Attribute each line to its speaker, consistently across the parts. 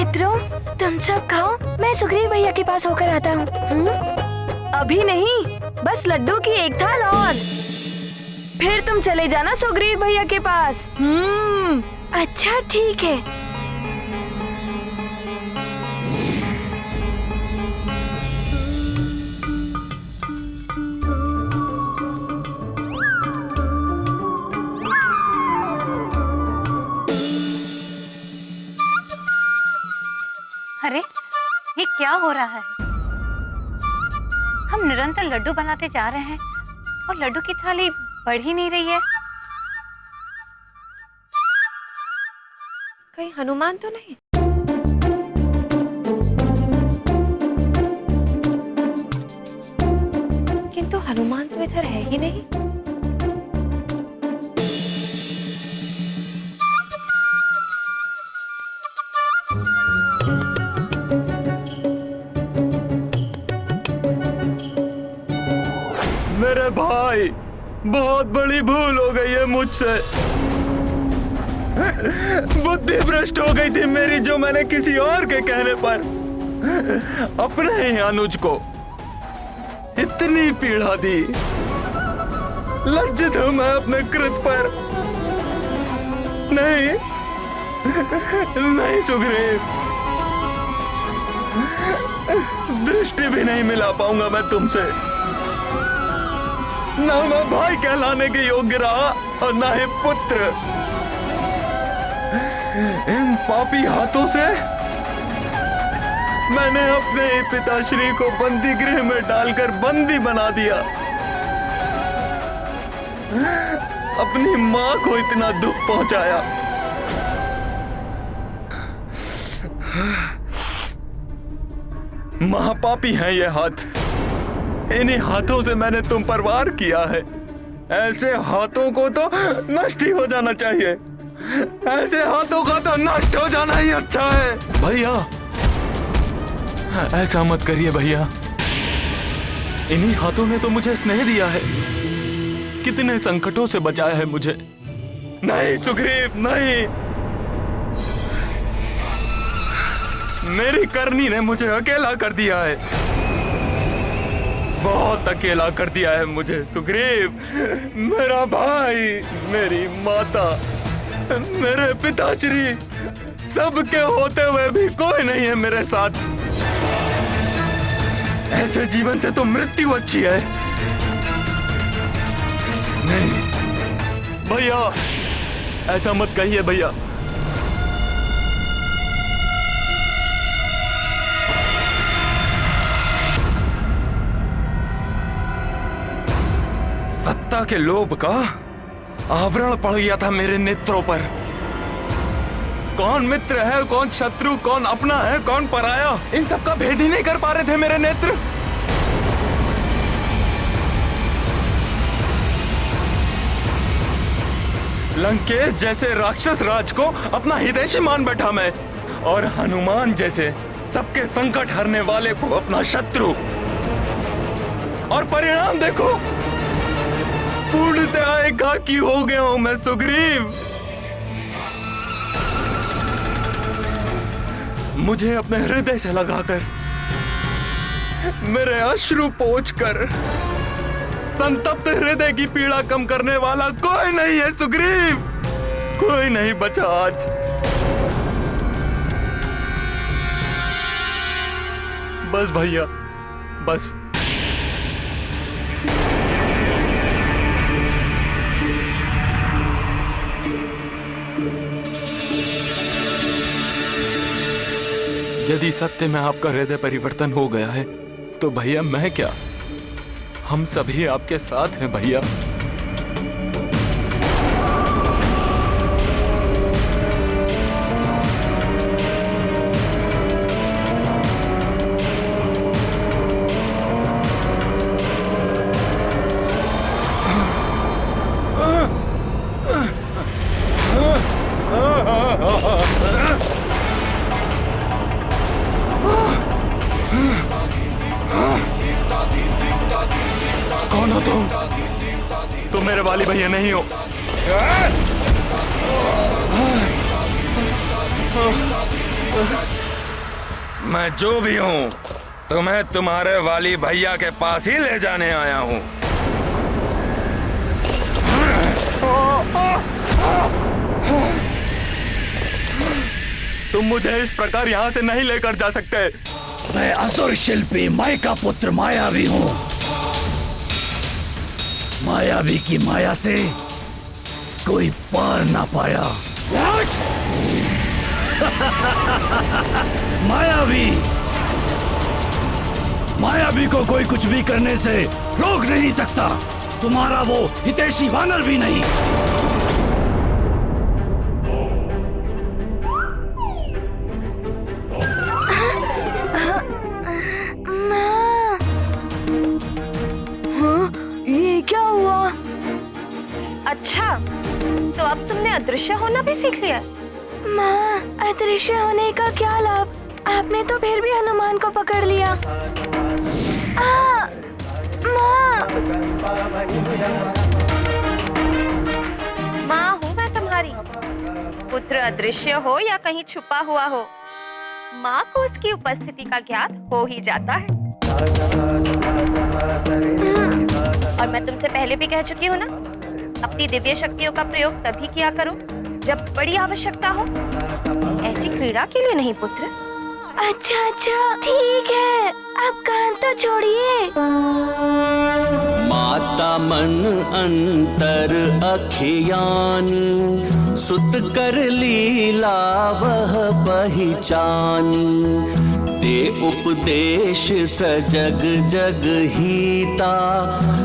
Speaker 1: मित्रों, तुम सब खाओ, मैं सुग्रीव भैया के पास होकर आता हूँ।
Speaker 2: अभी नहीं, बस लड्डू की एक थाल और फिर तुम चले जाना सुग्रीव भैया के पास।
Speaker 1: अच्छा ठीक है।
Speaker 3: अरे ये क्या हो रहा है? हम निरंतर लड्डू बनाते जा रहे हैं और लड्डू की थाली बढ़ ही नहीं रही है।
Speaker 4: कहीं हनुमान तो नहीं? किंतु हनुमान तो इधर है ही नहीं।
Speaker 5: मेरे भाई, बहुत बड़ी भूल हो गई है मुझसे। बुद्धि भ्रष्ट हो गई थी मेरी, जो मैंने किसी और के कहने पर अपने ही अनुज को इतनी पीड़ा दी। लज्जित हूं मैं अपने कृत पर। नहीं नहीं सुग्रीव, दृष्टि भी नहीं मिला पाऊंगा मैं तुमसे। ना मैं भाई कहलाने के योग्य रहा और ना ही पुत्र। इन पापी हाथों से मैंने अपने पिताश्री को बंदी गृह में डालकर बंदी बना दिया। अपनी मां को इतना दुख पहुंचाया। महापापी हैं ये हाथ। इन्हीं हाथों से मैंने तुम पर वार किया है। ऐसे हाथों को तो नष्ट ही हो जाना चाहिए। ऐसे हाथों का तो नष्ट हो जाना ही अच्छा है। भैया ऐसा मत करिए भैया। इन्हीं हाथों ने तो मुझे स्नेह दिया है, कितने संकटों से बचाया है मुझे। नहीं सुग्रीव नहीं, मेरी करनी ने मुझे अकेला कर दिया है। बहुत अकेला कर दिया है मुझे सुग्रीव। मेरा भाई, मेरी माता, मेरे पिताश्री, सबके होते हुए भी कोई नहीं है मेरे साथ। ऐसे जीवन से तो मृत्यु अच्छी है। नहीं भैया, ऐसा मत कहिए भैया। सत्ता के लोभ का आवरण पड़ गया था मेरे नेत्रों पर। कौन मित्र है, कौन शत्रु, कौन अपना है, कौन पराया, इन सब का भेद ही नहीं कर पा रहे थे मेरे नेत्र। लंकेश जैसे राक्षस राज को अपना हितैषी मान बैठा मैं, और हनुमान जैसे सबके संकट हरने वाले को अपना शत्रु। और परिणाम देखो, पूर्णतः एकाकी हो गया हूं मैं सुग्रीव। मुझे अपने हृदय से लगाकर, मेरे अश्रु पोंछकर संतप्त हृदय की पीड़ा कम करने वाला कोई नहीं है सुग्रीव। कोई नहीं बचा आज। बस भैया बस। यदि सत्य में आपका हृदय परिवर्तन हो गया है तो भैया मैं क्या, हम सभी आपके साथ हैं भैया। कौन हो तुम मेरे वाली भैया नहीं हो। मैं जो भी हूँ तुम्हें तुम्हारे वाली भैया के पास ही ले जाने आया हूँ। तुम मुझे इस प्रकार यहाँ से नहीं लेकर जा सकते।
Speaker 6: मैं असुर शिल्पी माया का पुत्र मायावी हूँ। मायावी की माया से कोई पार ना पाया। मायावी को कोई कुछ भी करने से रोक नहीं सकता। तुम्हारा वो हितैषी वानर भी नहीं।
Speaker 2: ये क्या हुआ?
Speaker 4: अच्छा, तो अब तुमने अदृश्य होना भी सीख लिया।
Speaker 1: माँ, अदृश्य होने का क्या लाभ? आपने तो फिर भी हनुमान को पकड़ लिया।
Speaker 4: माँ हूँ मैं तुम्हारी। पुत्र अदृश्य हो या कहीं छुपा हुआ हो, माँ को उसकी उपस्थिति का ज्ञात हो ही जाता है। और मैं तुमसे पहले भी कह चुकी हूँ ना, अपनी दिव्य शक्तियों का प्रयोग तभी किया करो जब बड़ी आवश्यकता हो, ऐसी क्रीड़ा के लिए नहीं पुत्र।
Speaker 1: अच्छा ठीक है, अब कान तो छोड़िए।
Speaker 7: माता मन अंतर अखियानी, सुत कर लीला वह पहचानी। दे उपदेश सजग जग हीता,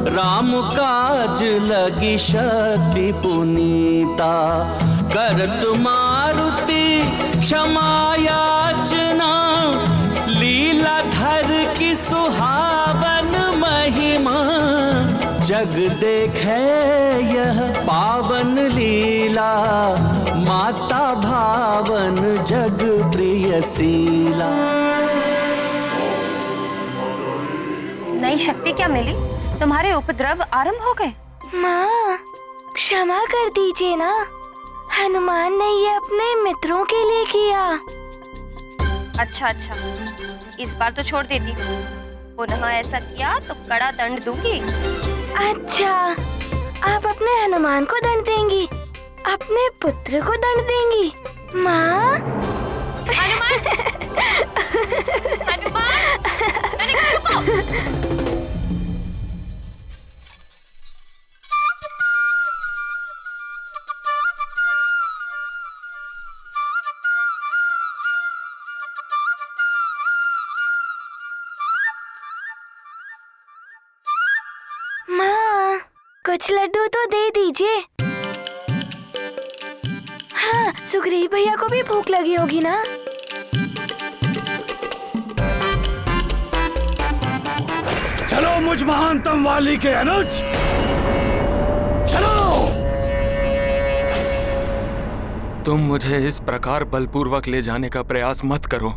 Speaker 7: राम काज लगी शक्ति पुनीता। करत मारुति क्षमा याचना, लीलाधर की सुहावन महिमा। जग देखे यह पावन लीला, माता भावन जग प्रिय शीला।
Speaker 3: नई शक्ति क्या मिली? तुम्हारे उपद्रव आरंभ हो गए।
Speaker 1: माँ, क्षमा कर दीजिए ना, हनुमान ने ये अपने मित्रों के लिए किया।
Speaker 4: अच्छा, इस बार तो छोड़ देती हूँ। पुनः ऐसा किया तो कड़ा दंड दूंगी।
Speaker 1: अच्छा, आप अपने हनुमान को दंड देंगी, अपने पुत्र को दंड देंगी। माँ, माँ, कुछ लड्डू तो दे दीजिए। हाँ, सुग्रीव भैया को भी भूख लगी होगी ना।
Speaker 6: चलो मुझ महानतम वाली के अनुज, चलो।
Speaker 5: तुम मुझे इस प्रकार बलपूर्वक ले जाने का प्रयास मत करो।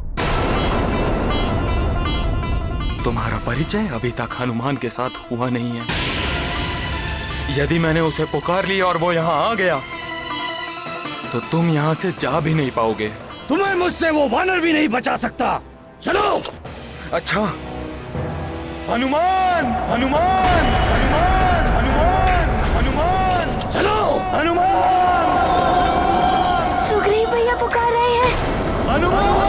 Speaker 5: तुम्हारा परिचय अभी तक हनुमान के साथ हुआ नहीं है। यदि मैंने उसे पुकार लिया और वो यहाँ आ गया, तो तुम यहाँ से जा भी नहीं पाओगे।
Speaker 6: तुम्हें मुझसे वो वानर भी नहीं बचा सकता। चलो।
Speaker 5: अच्छा, हनुमान, हनुमान, हनुमान, हनुमान, हनुमान,
Speaker 6: चलो।
Speaker 5: हनुमान,
Speaker 1: सुग्रीव भैया पुकार रहे हैं।
Speaker 5: हनुमान।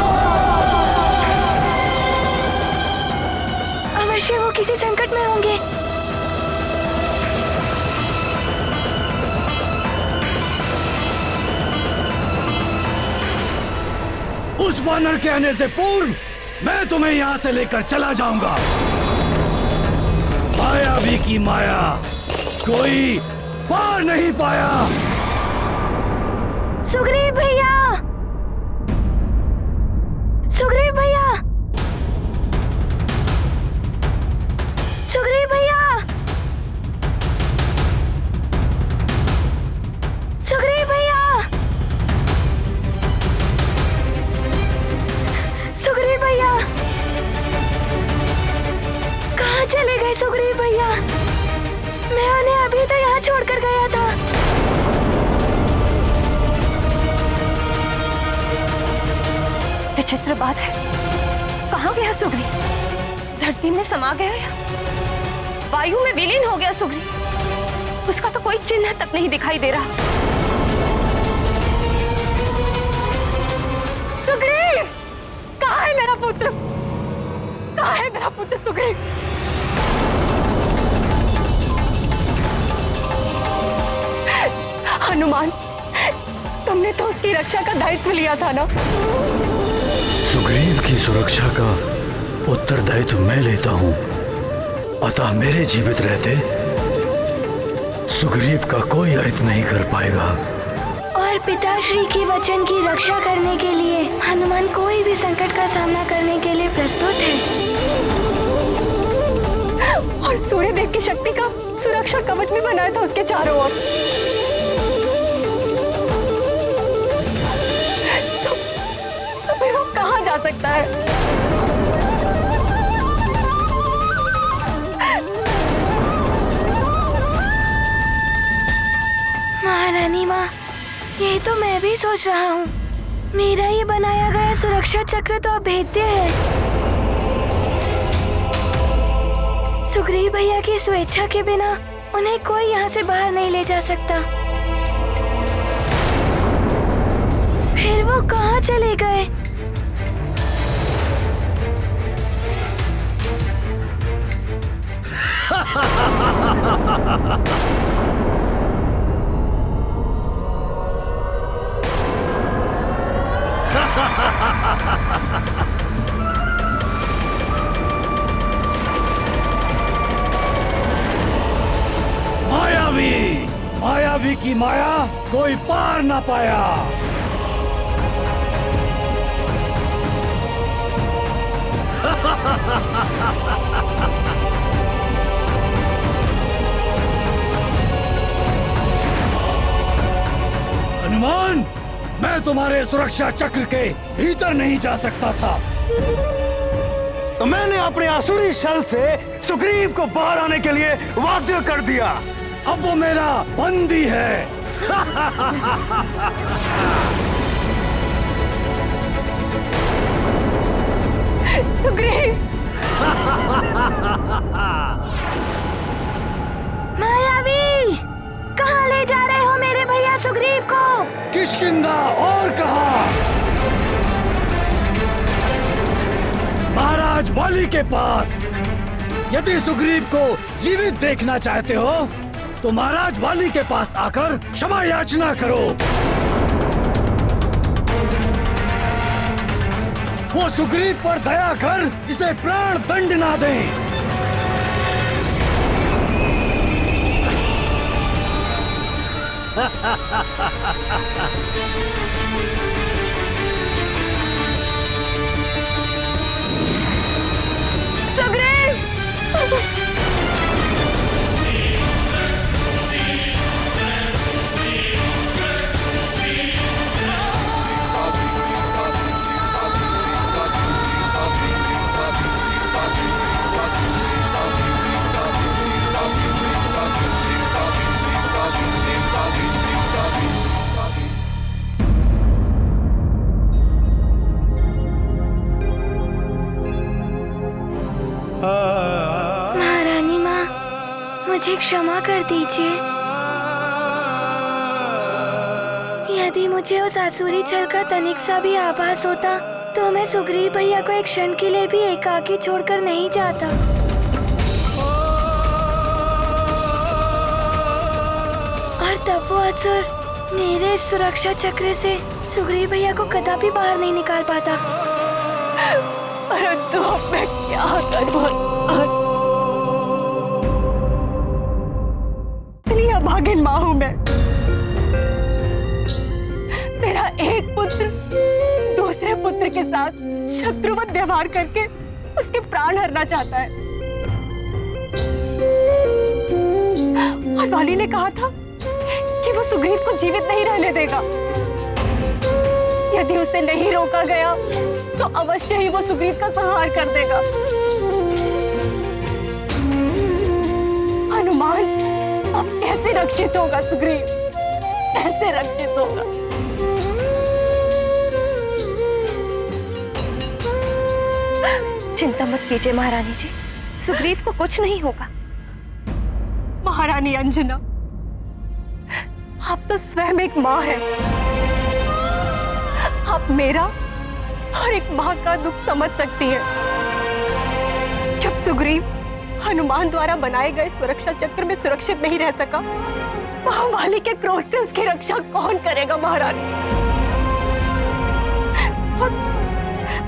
Speaker 1: अवश्य वो किसी संकट में होंगे।
Speaker 6: उस वानर के आने से पूर्व मैं तुम्हें यहाँ से लेकर चला जाऊंगा। मायावी की माया कोई पार नहीं पाया।
Speaker 1: सुग्रीव भैया, सुग्रीव भैया, सुग्रीव भैया, सुग्रीव भैया, सुग्रीव भैया, कहाँ चले गए सुग्रीव भैया? मैं उन्हें अभी तो यहाँ छोड़कर गया था।
Speaker 3: विचित्र बात है, कहाँ गया सुग्रीव? धरती में समा गया या वायु में विलीन हो गया सुग्रीव? उसका तो कोई चिन्ह तक नहीं दिखाई दे रहा। सुग्रीव, कहाँ है मेरा पुत्र? कहाँ है मेरा पुत्र सुग्रीव? हनुमान, तुमने तो उसकी रक्षा का दायित्व लिया था ना?
Speaker 6: सुग्रीव की सुरक्षा का उत्तरदायित्व मैं लेता हूँ, अतः मेरे जीवित रहते सुग्रीव का कोई हित नहीं कर पाएगा।
Speaker 1: और पिताश्री के वचन की रक्षा करने के लिए हनुमान कोई भी संकट का सामना करने के लिए प्रस्तुत है।
Speaker 3: और सूर्यदेव की शक्ति का सुरक्षा कवच भी बनाया था उसके चारों ओर। तो फिर वो कहाँ जा सकता है?
Speaker 1: महारानी माँ, ये तो मैं भी सोच रहा हूँ। मेरा ये बनाया गया सुरक्षा चक्र तो अभेद्य है। सुग्रीव भैया की स्वेच्छा के बिना उन्हें कोई यहाँ से बाहर नहीं ले जा सकता। फिर वो कहाँ चले गए?
Speaker 6: मायावी की माया कोई पार ना पाया। हनुमान, मैं तुम्हारे सुरक्षा चक्र के भीतर नहीं जा सकता था, तो मैंने अपने आसुरी शल से सुग्रीव को बाहर आने के लिए बाध्य कर दिया। अब वो मेरा बंदी है।
Speaker 3: सुग्रीव!
Speaker 1: मायावी, कहाँ ले जा रहे हो मेरे भैया सुग्रीव को?
Speaker 6: किष्किंधा और कहा? महाराज वाली के पास। यदि सुग्रीव को जीवित देखना चाहते हो तो महाराज वाली के पास आकर क्षमा याचना करो। वो सुग्रीव पर दया कर इसे प्राण दंड ना दें।
Speaker 3: सुग्रीव!
Speaker 1: महारानी माँ, मुझे क्षमा कर दीजिए। यदि मुझे उस आसुरी छल का तनिक सा भी आभास होता तो मैं सुग्रीव भैया को एक क्षण के लिए भी एकाकी छोड़कर नहीं जाता। और तब वो असुर मेरे सुरक्षा चक्र से सुग्रीव भैया को कदापि बाहर नहीं निकाल पाता।
Speaker 3: परंतु अब मैं क्या करूं? इतनी अभागिन माँ हूं मैं। मेरा एक पुत्र दूसरे पुत्र के साथ शत्रुवत व्यवहार करके उसके प्राण हरना चाहता है। और वाली ने कहा था कि वो सुग्रीव को जीवित नहीं रहने देगा। यदि उसे नहीं रोका गया तो अवश्य ही वो सुग्रीव का संहार कर देगा। हनुमान, अब कैसे रक्षित होगा सुग्रीव? कैसे रक्षित होगा? चिंता मत कीजिए महारानी जी, सुग्रीव को कुछ नहीं होगा। महारानी अंजना, आप तो स्वयं एक माँ हैं। आप मेरा और एक माँ का दुख समझ सकती हैं। जब सुग्रीव हनुमान द्वारा बनाए गए सुरक्षा चक्र में सुरक्षित नहीं रह सका, महामाली के क्रोध से उसकी रक्षा कौन करेगा महारानी? और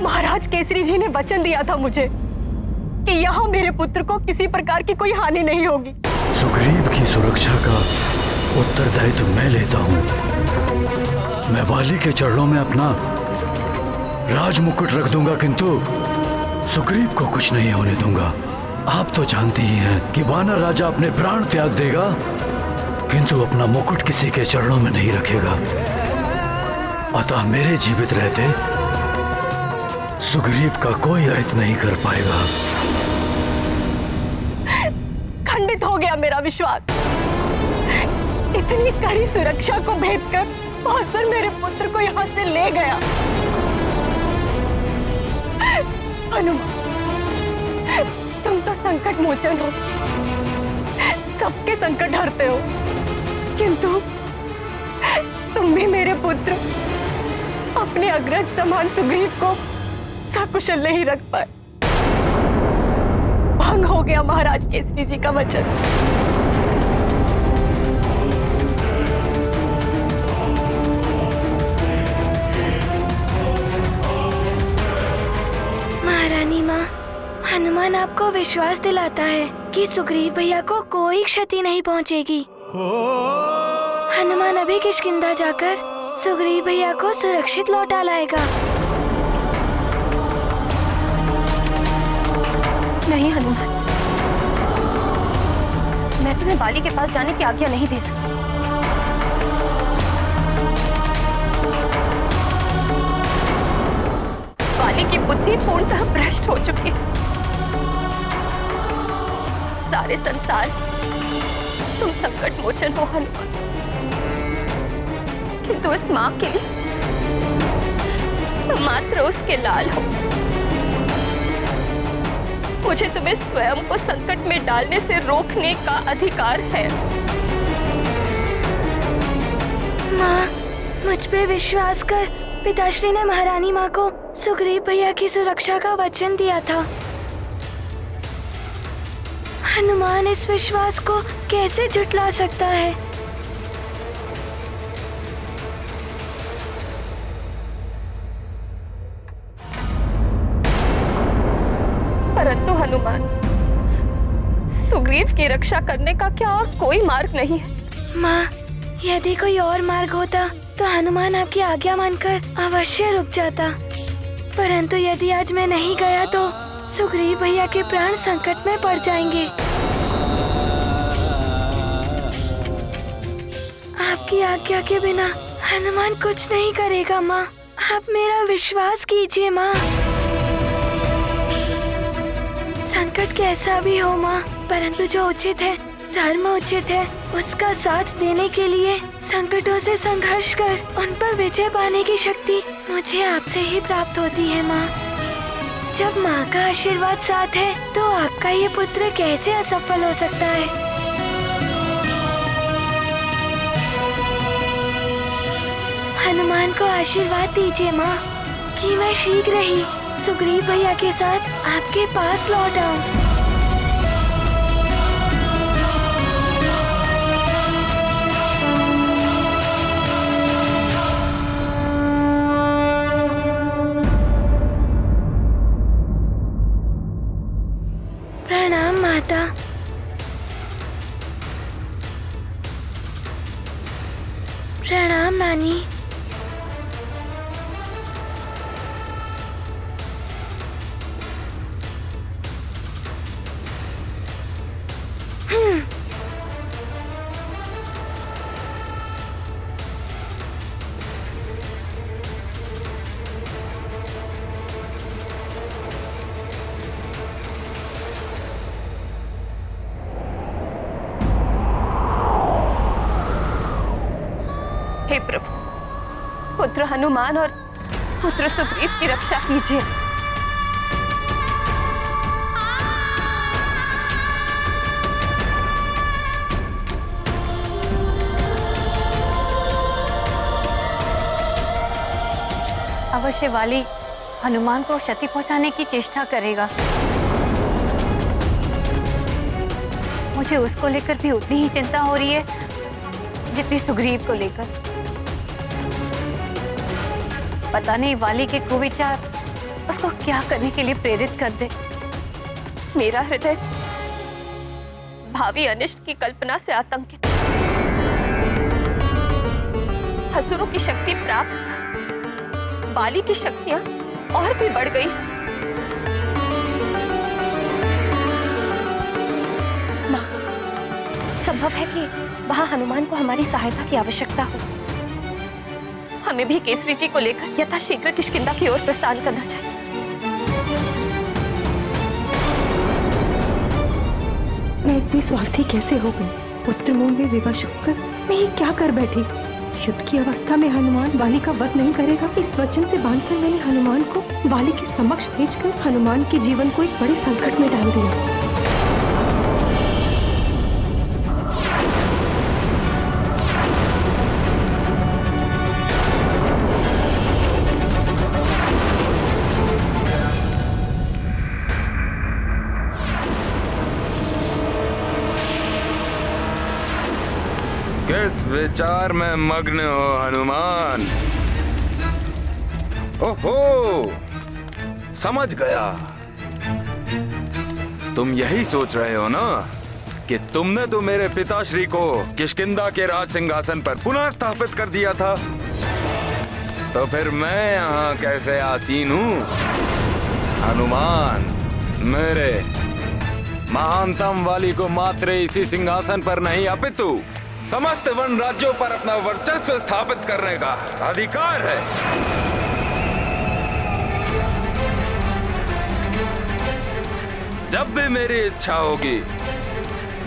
Speaker 3: महाराज केसरी जी ने वचन दिया था मुझे कि यहाँ मेरे पुत्र को किसी प्रकार की कोई हानि नहीं होगी।
Speaker 6: सुग्रीव की सुरक्षा का उत्तरदायित्व मैं लेता हूँ। मैं वाली के चरणों में अपना राजमुकुट रख दूंगा, किंतु सुग्रीव को कुछ नहीं होने दूंगा। आप तो जानती ही हैं कि वानर राजा अपने प्राण त्याग देगा, किंतु अपना मुकुट किसी के चरणों में नहीं रखेगा। अतः मेरे जीवित रहते सुग्रीव का कोई अहित नहीं कर पाएगा।
Speaker 3: खंडित हो गया मेरा विश्वास। इतनी कड़ी सुरक्षा को भेदकर बहादुर मेरे पुत्र को यहाँ से ले गया। हनुमान, तुम तो संकट मोचन हो, सबके संकट हरते हो, किंतु तुम भी मेरे पुत्र अपने अग्रज समान सुग्रीव को सकुशल नहीं रख पाए। भंग हो गया महाराज केसरी जी का वचन।
Speaker 1: महारानी माँ, हनुमान आपको विश्वास दिलाता है कि सुग्रीव भैया को कोई क्षति नहीं पहुँचेगी। हनुमान अभी किष्किंधा जाकर सुग्रीव भैया को सुरक्षित लौटा लाएगा।
Speaker 3: नहीं हनुमान, मैं तुम्हें बाली के पास जाने की आज्ञा नहीं दे सकती। बाली की बुद्धि पूर्णतः भ्रष्ट हो चुकी है। सारे संसार तुम संकट मोचन हो हनुमान, किंतु इस माँ के लिए तुम मात्र उसके लाल हो। मुझे तुम्हें स्वयं को संकट में डालने से रोकने का अधिकार है।
Speaker 1: माँ, मुझ पे विश्वास कर। पिताश्री ने महारानी माँ को सुग्रीव भैया की सुरक्षा का वचन दिया था। हनुमान इस विश्वास को कैसे झुठला सकता है?
Speaker 3: परंतु हनुमान, सुग्रीव की रक्षा करने का क्या और कोई मार्ग नहीं है?
Speaker 1: माँ, यदि कोई और मार्ग होता तो हनुमान आपकी आज्ञा मानकर अवश्य रुक जाता। परंतु यदि आज मैं नहीं गया तो सुग्रीव भैया के प्राण संकट में पड़ जाएंगे। आपकी आज्ञा के बिना हनुमान कुछ नहीं करेगा। माँ, आप मेरा विश्वास कीजिए। माँ, संकट कैसा भी हो माँ, परंतु जो उचित है, धर्म उचित है, उसका साथ देने के लिए संकटों से संघर्ष कर उन पर विजय पाने की शक्ति मुझे आपसे ही प्राप्त होती है। माँ, जब माँ का आशीर्वाद साथ है तो आपका ये पुत्र कैसे असफल हो सकता है? हनुमान को आशीर्वाद दीजिए माँ कि मैं शीघ्र ही सुग्रीव भैया के साथ आपके पास लौट आऊं। प्रणाम माता। प्रणाम नानी।
Speaker 3: हे प्रभु, पुत्र हनुमान और पुत्र सुग्रीव की रक्षा कीजिए।
Speaker 2: अवश्य वाली हनुमान को क्षति पहुंचाने की चेष्टा करेगा। मुझे उसको लेकर भी उतनी ही चिंता हो रही है जितनी सुग्रीव को लेकर। पता नहीं वाली के कुविचार उसको क्या करने के लिए प्रेरित कर दे।
Speaker 3: मेरा हृदय भावी अनिष्ट की कल्पना से आतंकित। असुरों की शक्ति प्राप्त, बाली की शक्तियां और भी बढ़ गई। मां, संभव है कि वहां हनुमान को हमारी सहायता की आवश्यकता हो। हमें भी केसरी जी को लेकर यथाशीघ्र किष्किंधा की ओर प्रस्थान करना चाहिए। मैं इतनी स्वार्थी कैसे हो गई? पुत्र मोह में विवश होकर मैं ये क्या कर बैठी? युद्ध की अवस्था में हनुमान वाली का वध नहीं करेगा, इस वचन से बांधकर मैंने हनुमान को वाली के समक्ष भेजकर हनुमान के जीवन को एक बड़े संकट में डाल दिया।
Speaker 5: किस विचार में मग्न हो हनुमान? ओहो, समझ गया। तुम यही सोच रहे हो ना कि तुमने तो मेरे पिताश्री को किष्किंधा के राज सिंहासन पर पुनः स्थापित कर दिया था, तो फिर मैं यहाँ कैसे आसीन हूँ? हनुमान, मेरे महानतम वाली को मात्र इसी सिंहासन पर नहीं अपितु समस्त वन राज्यों पर अपना वर्चस्व स्थापित करने का अधिकार है। जब भी मेरी इच्छा होगी,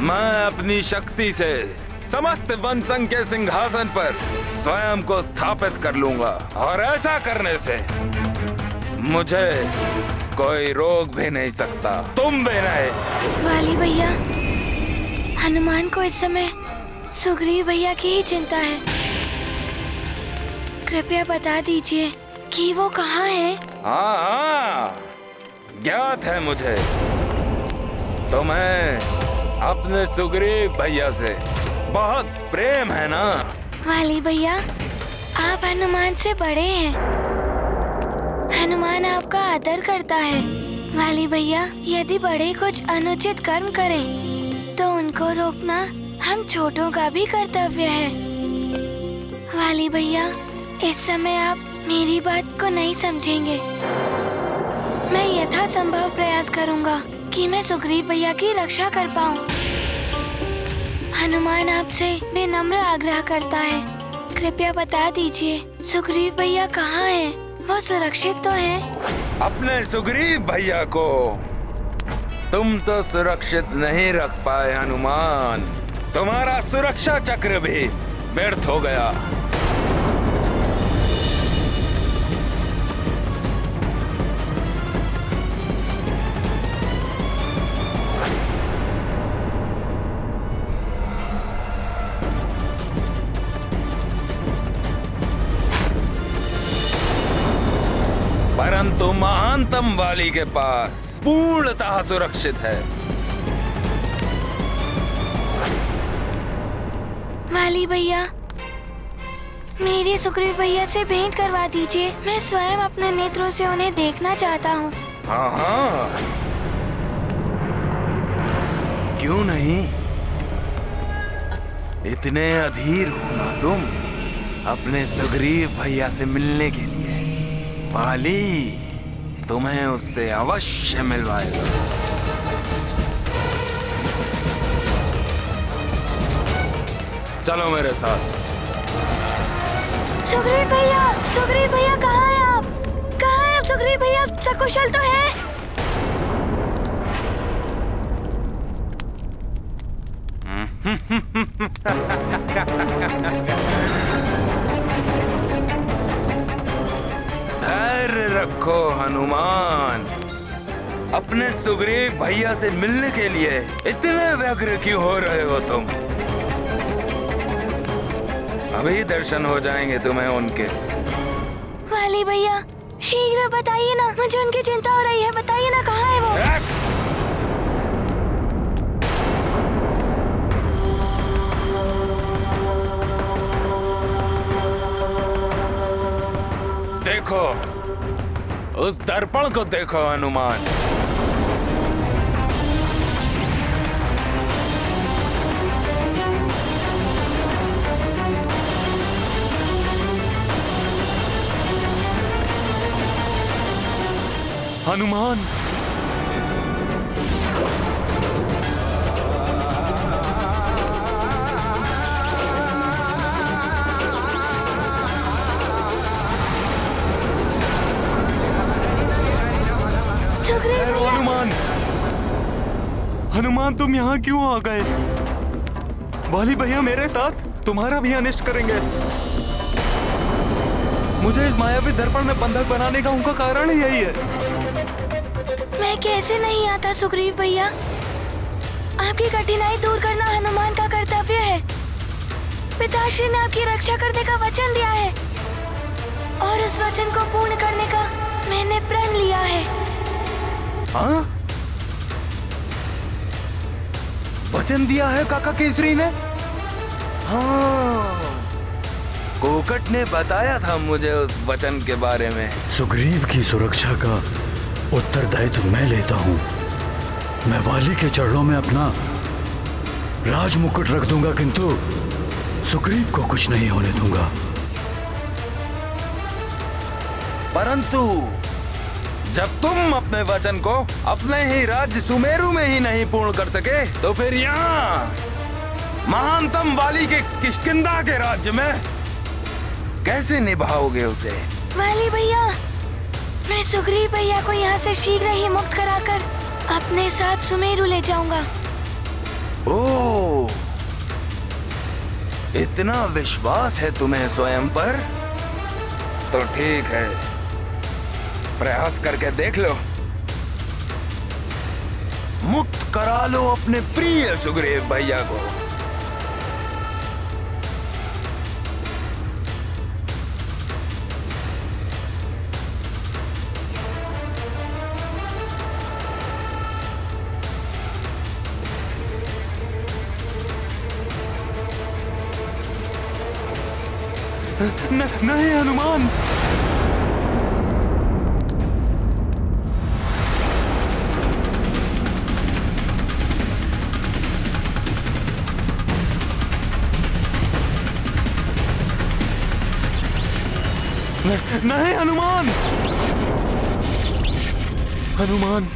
Speaker 5: मैं अपनी शक्ति से समस्त वन संघ के सिंहासन पर स्वयं को स्थापित कर लूंगा, और ऐसा करने से मुझे कोई रोक भी नहीं सकता, तुम भी नहीं।
Speaker 1: वाली भैया, हनुमान को इस समय सुग्रीव भैया की ही चिंता है। कृपया बता दीजिए कि वो कहाँ है?
Speaker 5: हाँ, ज्ञात है मुझे। तुम्हें अपने सुग्रीव भैया से बहुत प्रेम है ना?
Speaker 1: वाली भैया, आप हनुमान से बड़े हैं। हनुमान आपका आदर करता है। वाली भैया, यदि बड़े कुछ अनुचित कर्म करें तो उनको रोकना हम छोटों का भी कर्तव्य है। वाली भैया, इस समय आप मेरी बात को नहीं समझेंगे। मैं यथासंभव प्रयास करूंगा कि मैं सुग्रीव भैया की रक्षा कर पाऊं। हनुमान आपसे विनम्र आग्रह करता है, कृपया बता दीजिए सुग्रीव भैया कहाँ हैं? वो सुरक्षित तो हैं?
Speaker 5: अपने सुग्रीव भैया को तुम तो सुरक्षित नहीं रख पाए हनुमान। तुम्हारा सुरक्षा चक्र भी व्यर्थ हो गया। परंतु महानतम वाली के पास पूर्णतः सुरक्षित है।
Speaker 1: वाली भैया, मेरी सुग्रीव भैया से भेंट करवा दीजिए। मैं स्वयं अपने नेत्रों से उन्हें देखना चाहता हूँ।
Speaker 5: हाँ हाँ, क्यों नहीं? इतने अधीर हो ना तुम अपने सुग्रीव भैया से मिलने के लिए। वाली तुम्हें उससे अवश्य मिलवाएगा। चलो मेरे साथ।
Speaker 1: सुग्रीव भैया कहाँ हैं आप? कहाँ हैं आप सुग्रीव भैया? सकुशल तो है?
Speaker 5: धैर्य रखो हनुमान। अपने सुग्रीव भैया से मिलने के लिए इतने व्यग्र क्यों हो रहे हो तुम? अभी दर्शन हो जाएंगे तुम्हें उनके।
Speaker 1: वाली भैया, शीघ्र बताइए ना, मुझे उनकी चिंता हो रही है। बताइए ना कहाँ है वो।
Speaker 5: देखो, उस दर्पण को देखो हनुमान। हनुमान,
Speaker 1: सुग्रीव भैया।
Speaker 5: हनुमान, हनुमान तुम यहाँ क्यों आ गए? वाली भैया मेरे साथ तुम्हारा भी अनिष्ट करेंगे। मुझे इस मायावी दर्पण में बंधक बनाने का उनका कारण ही यही है।
Speaker 1: मैं कैसे नहीं आता सुग्रीव भैया, आपकी कठिनाई दूर करना हनुमान का कर्तव्य है। पिताश्री ने आपकी रक्षा करने का वचन दिया है और उस वचन को पूर्ण करने का मैंने प्रण लिया है।
Speaker 5: हाँ? वचन दिया है काका केसरी ने? हाँ, कोकट ने बताया था मुझे उस वचन के बारे में।
Speaker 6: सुग्रीव की सुरक्षा का उत्तरदायित्व मैं लेता हूँ। मैं वाली के चरणों में अपना राज मुकुट रख दूंगा, किंतु सुग्रीव को कुछ नहीं होने दूंगा।
Speaker 5: परंतु जब तुम अपने वचन को अपने ही राज्य सुमेरु में ही नहीं पूर्ण कर सके, तो फिर यहाँ महानतम वाली के किष्किंधा के राज्य में कैसे निभाओगे उसे?
Speaker 1: वाली भैया, मैं सुग्रीव भैया को यहाँ से शीघ्र ही मुक्त कराकर अपने साथ सुमेरु ले जाऊंगा।
Speaker 5: ओह, इतना विश्वास है तुम्हें स्वयं पर? तो ठीक है, प्रयास करके देख लो। मुक्त करा लो अपने प्रिय सुग्रीव भैया को। नहीं हनुमान, नहीं हनुमान, हनुमान।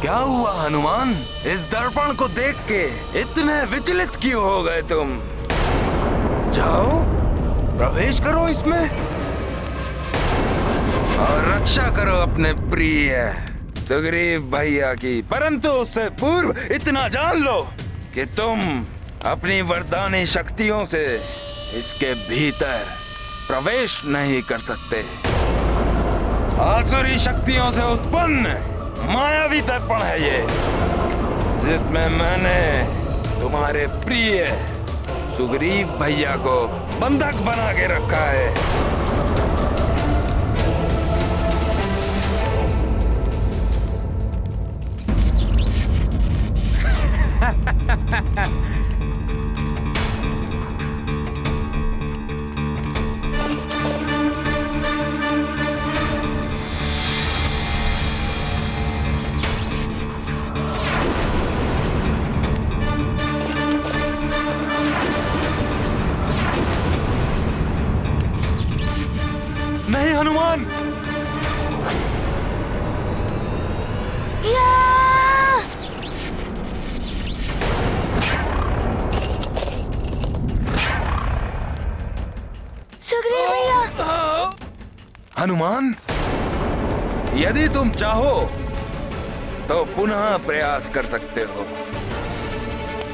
Speaker 5: क्या हुआ हनुमान? इस दर्पण को देख के इतने विचलित क्यों हो गए तुम? जाओ, प्रवेश करो इसमें और रक्षा करो अपने प्रिय सुग्रीव भैया की। परंतु उससे पूर्व इतना जान लो कि तुम अपनी वरदानी शक्तियों से इसके भीतर प्रवेश नहीं कर सकते। आसुरी शक्तियों से उत्पन्न मायावी दर्पण है ये, जिसमें मैंने तुम्हारे प्रिय सुग्रीव भैया को बंधक बना के रखा है। नहीं हनुमान,
Speaker 1: या! सुग्रीव भैया।
Speaker 5: हनुमान, यदि तुम चाहो तो पुनः प्रयास कर सकते हो,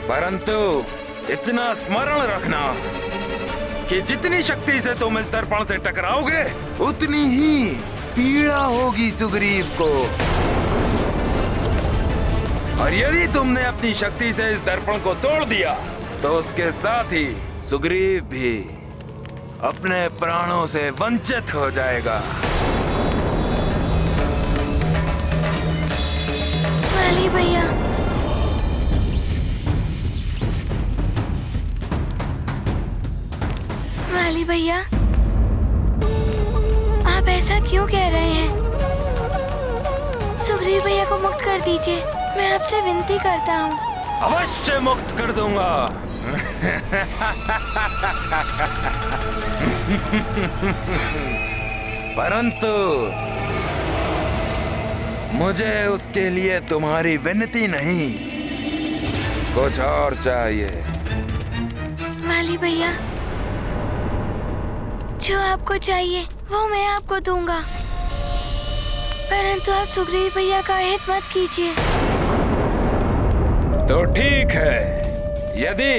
Speaker 5: परंतु इतना स्मरण रखना कि जितनी शक्ति से तुम इस दर्पण से टकराओगे, उतनी ही पीड़ा होगी सुग्रीव को। और यदि तुमने अपनी शक्ति से इस दर्पण को तोड़ दिया, तो उसके साथ ही सुग्रीव भी अपने प्राणों से वंचित हो जाएगा।
Speaker 1: वाली भैया, वाली भैया, आप ऐसा क्यों कह रहे हैं? सुग्रीव भैया को मुक्त कर दीजिए, मैं आपसे विनती करता हूँ।
Speaker 5: अवश्य मुक्त कर दूंगा। परंतु मुझे उसके लिए तुम्हारी विनती नहीं, कुछ और चाहिए।
Speaker 1: वाली भैया, जो आपको चाहिए वो मैं आपको दूंगा, परंतु आप सुग्रीव भैया का हित मत कीजिए।
Speaker 5: तो ठीक है, यदि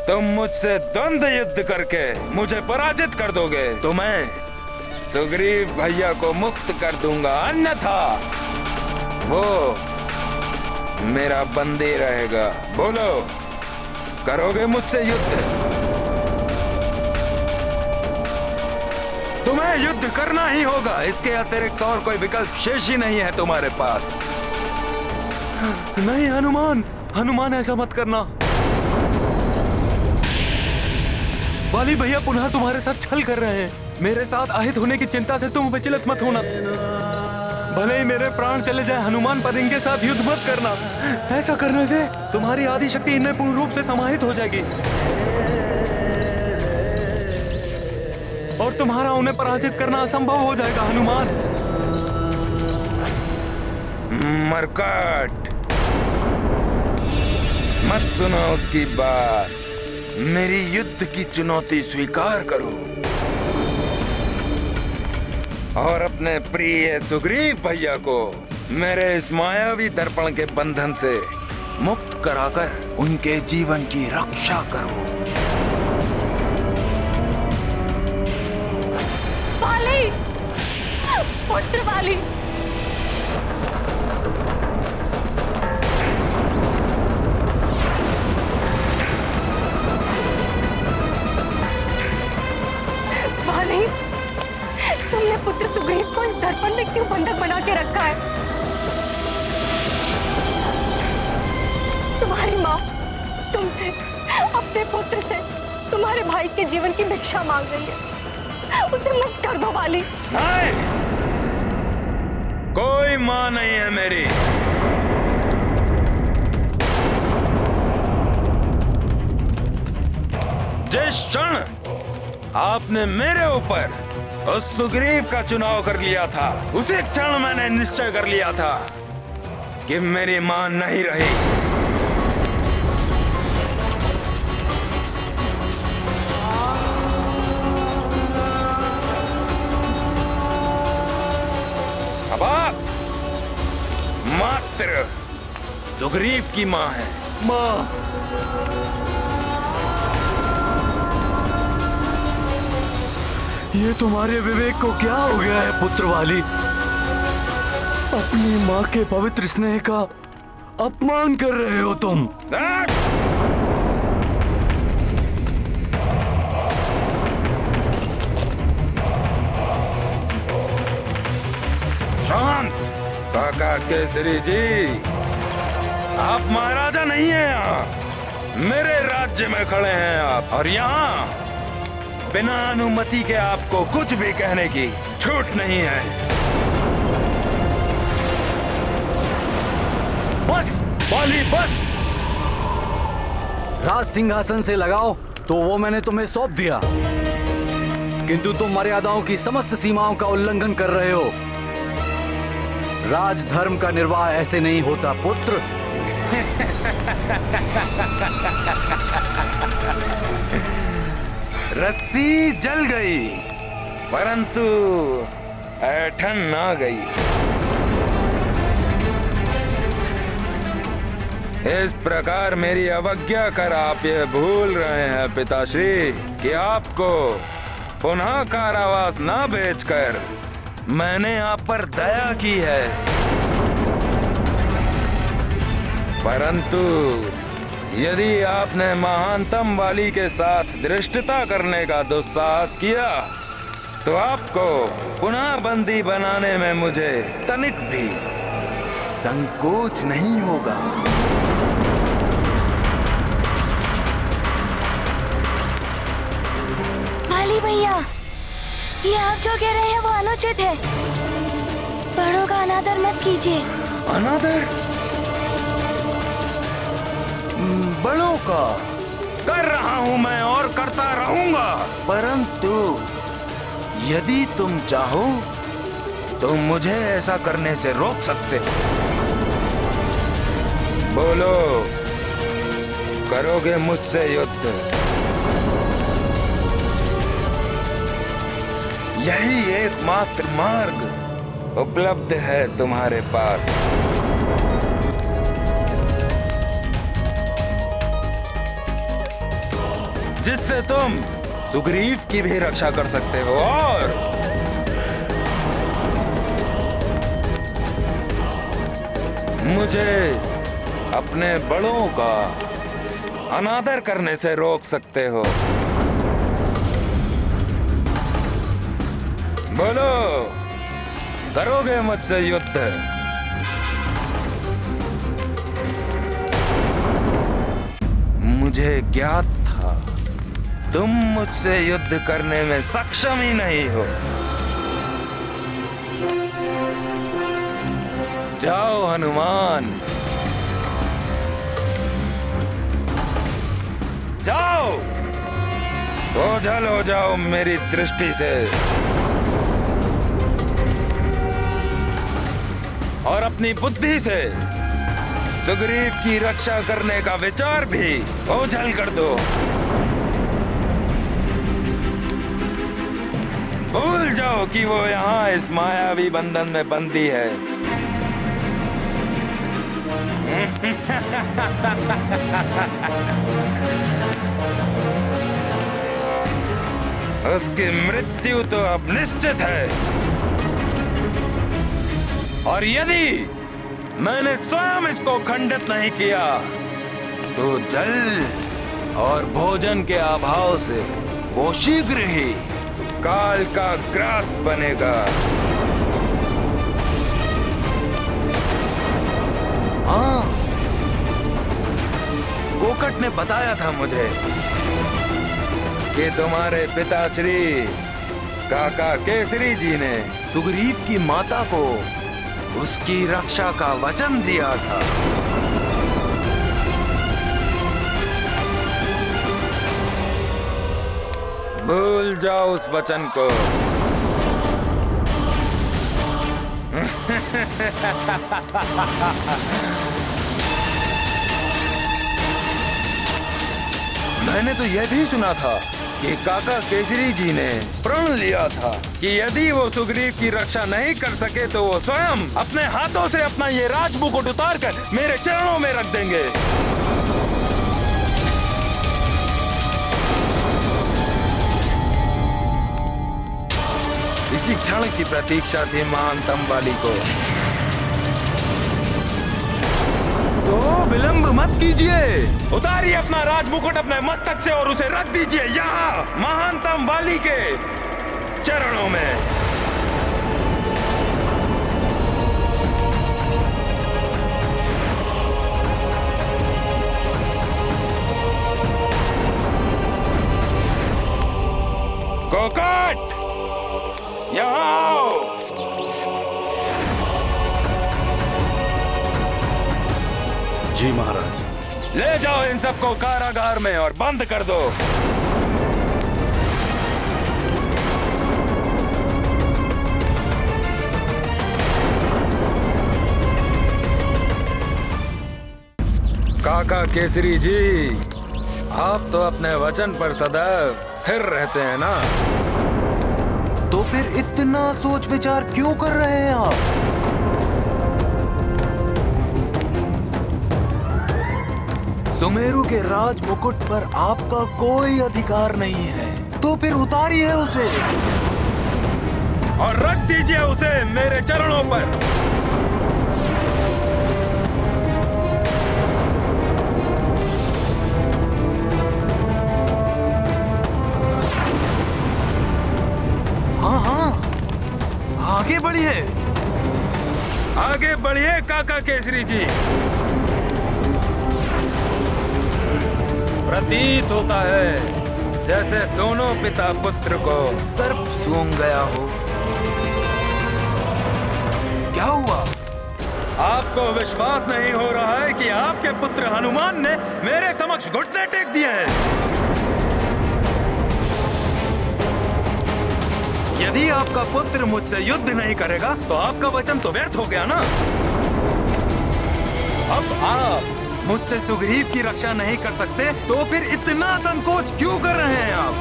Speaker 5: तुम मुझसे द्वंद्व युद्ध करके मुझे पराजित कर दोगे तो मैं सुग्रीव भैया को मुक्त कर दूंगा, अन्यथा वो मेरा बंदी रहेगा। बोलो, करोगे मुझसे युद्ध? तुम्हें युद्ध करना ही होगा, इसके अतिरिक्त और कोई विकल्प शेष ही नहीं है तुम्हारे पास। नहीं हनुमान, हनुमान ऐसा मत करना। वाली भैया पुनः तुम्हारे साथ छल कर रहे हैं। मेरे साथ आहित होने की चिंता से तुम विचलित मत होना। भले ही मेरे प्राण चले जाए, हनुमान पर इनके साथ युद्ध मत करना। ऐसा करने से तुम्हारी आदि शक्ति इनमें पूर्ण रूप से समाहित हो जाएगी और तुम्हारा उन्हें पराजित करना असंभव हो जाएगा। हनुमान, मरकट, मत सुनो उसकी बात। मेरी युद्ध की चुनौती स्वीकार करो और अपने प्रिय सुग्रीव भैया को मेरे इस मायावी दर्पण के बंधन से मुक्त कराकर उनके जीवन की रक्षा करो।
Speaker 3: वाली, पुत्र वाली, वाली, तुमने पुत्र सुग्रीव को इस दर्पण में क्यों बंधक बना के रखा है? तुम्हारी माँ तुमसे, अपने पुत्र से, तुम्हारे भाई के जीवन की भिक्षा मांग रही है, उसे मुक्त कर दो वाली।
Speaker 5: नहीं, कोई माँ नहीं है मेरी। जिस क्षण आपने मेरे ऊपर उस सुग्रीव का चुनाव कर लिया था, उसी क्षण मैंने निश्चय कर लिया था कि मेरी मां नहीं रही। अब आप मात्र सुग्रीव की मां है।
Speaker 6: माँ, ये तुम्हारे विवेक को क्या हो गया है पुत्र वाली? अपनी माँ के पवित्र स्नेह का अपमान कर रहे हो तुम।
Speaker 5: शांत, काका केसरी जी, आप महाराजा नहीं हैं यहाँ, मेरे राज्य में खड़े हैं आप, और यहाँ बिना अनुमति के आपको कुछ भी कहने की छूट नहीं है।
Speaker 6: बस वाली, बस। राज सिंहासन से लगाओ तो वो मैंने तुम्हें सौंप दिया, किंतु तुम मर्यादाओं की समस्त सीमाओं का उल्लंघन कर रहे हो। राजधर्म का निर्वाह ऐसे नहीं होता पुत्र।
Speaker 5: रस्सी जल गई परंतु ऐठन ना गई। इस प्रकार मेरी अवज्ञा कर आप ये भूल रहे हैं पिताश्री कि आपको पुनः कारावास ना भेजकर मैंने आप पर दया की है, परंतु यदि आपने महानतम वाली के साथ धृष्टता करने का दुस्साहस किया तो आपको पुनः बंदी बनाने में मुझे तनिक भी संकोच नहीं होगा।
Speaker 1: वाली भैया, ये आप जो कह रहे हैं वो अनुचित है। बड़ों का अनादर मत कीजिए।
Speaker 5: अनादर? बड़ों का कर रहा हूं मैं और करता रहूंगा, परंतु यदि तुम चाहो तो मुझे ऐसा करने से रोक सकते हो। बोलो, करोगे मुझसे युद्ध? यही एकमात्र मार्ग उपलब्ध है तुम्हारे पास। जिससे तुम सुग्रीव की भी रक्षा कर सकते हो और मुझे अपने बड़ों का अनादर करने से रोक सकते हो। बोलो, करोगे मुझसे युद्ध? मुझे ज्ञात था तुम मुझसे युद्ध करने में सक्षम ही नहीं हो। जाओ हनुमान, जाओ, ओझल हो जाओ मेरी दृष्टि से और अपनी बुद्धि से सुग्रीव की रक्षा करने का विचार भी ओझल कर दो। भूल जाओ कि वो यहाँ इस मायावी बंधन में बंदी है। उसकी मृत्यु तो अब निश्चित है और यदि मैंने स्वयं इसको खंडित नहीं किया तो जल और भोजन के अभाव से वो शीघ्र ही काल का ग्रास बनेगा। हाँ, कोकट ने बताया था मुझे कि तुम्हारे पिताश्री काका केसरी जी ने सुग्रीव की माता को उसकी रक्षा का वचन दिया था। भूल जाओ उस वचन को। मैंने तो यह भी सुना था कि काका केसरी जी ने प्रण लिया था कि यदि वो सुग्रीव की रक्षा नहीं कर सके तो वो स्वयं अपने हाथों से अपना ये राजमुकुट उतार कर मेरे चरणों में रख देंगे। इसी क्षण की प्रतीक्षा थी महानतम वाली को। तो विलंब मत कीजिए, उतारिए अपना राजमुकुट अपने मस्तक से और उसे रख दीजिए यहाँ महानतम वाली के चरणों में। कोकट, यहाँ आओ।
Speaker 6: जी महाराज।
Speaker 5: ले जाओ इन सबको कारागार में और बंद कर दो। काका केसरी जी, आप तो अपने वचन पर सदैव स्थिर रहते हैं ना, तो फिर इतना सोच विचार क्यों कर रहे हैं आप? सुमेरु के राज मुकुट पर आपका कोई अधिकार नहीं है, तो फिर उतारिए उसे और रख दीजिए उसे मेरे चरणों पर। आगे बढ़िए, आगे बढ़िए काका केसरी जी। प्रतीत होता है जैसे दोनों पिता पुत्र को सर्प सूंघ गया हो। क्या हुआ? आपको विश्वास नहीं हो रहा है कि आपके पुत्र हनुमान ने मेरे समक्ष घुटने टेक दिए हैं? यदि आपका पुत्र मुझसे युद्ध नहीं करेगा तो आपका वचन तो व्यर्थ हो गया ना। अब आप मुझसे सुग्रीव की रक्षा नहीं कर सकते तो फिर इतना संकोच क्यों कर रहे हैं आप?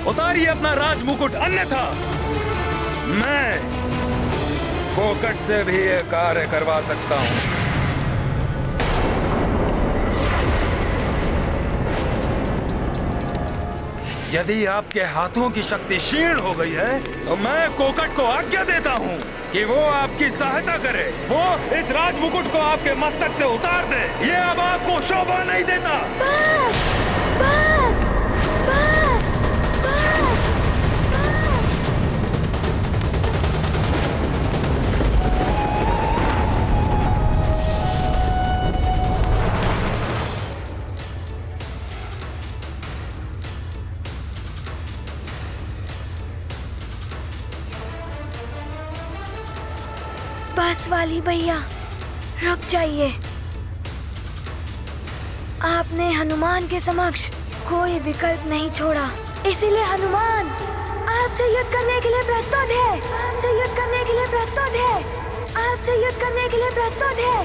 Speaker 5: उतारिए अपना राज मुकुट, अन्यथा मैं कोकट से भी ये कार्य करवा सकता हूं। यदि आपके हाथों की शक्ति क्षीण हो गई है तो मैं कोकट को आज्ञा देता हूं कि वो आपकी सहायता करे। वो इस राज मुकुट को आपके मस्तक से उतार दे। ये अब आपको शोभा नहीं देता।
Speaker 1: बस बस बस बस। बस वाली भैया, रुक जाइए। आपने हनुमान के समक्ष कोई विकल्प नहीं छोड़ा, इसीलिए हनुमान आपसे युद्ध करने के लिए प्रस्तुत है। आपसे युद्ध करने के लिए प्रस्तुत है। आपसे युद्ध करने के लिए प्रस्तुत है।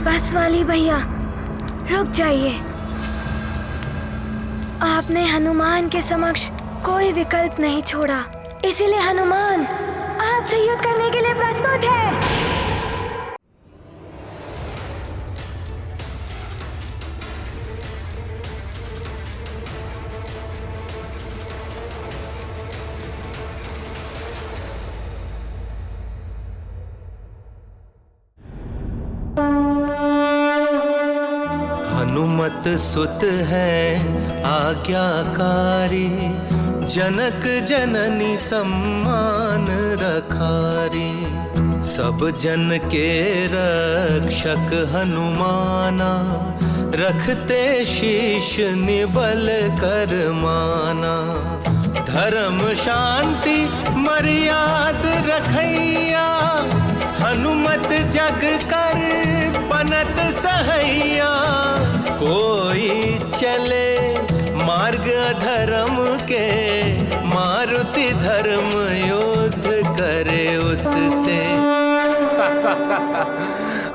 Speaker 1: बस वाली भैया, रुक जाइए। आपने हनुमान के समक्ष कोई विकल्प नहीं छोड़ा, इसीलिए हनुमान आपसे युद्ध करने के लिए प्रस्तुत है।
Speaker 7: हनुमत सुत है आज्ञाकारी, जनक जननी सम्मान रखारी। सब जन के रक्षक हनुमाना, रखते शीश निबल कर माना। धर्म शांति मर्याद रखैया, हनुमत जग कर बनत सहैया। कोई चले मार्ग धर्म के, मारुति धर्म युद्ध करे उससे।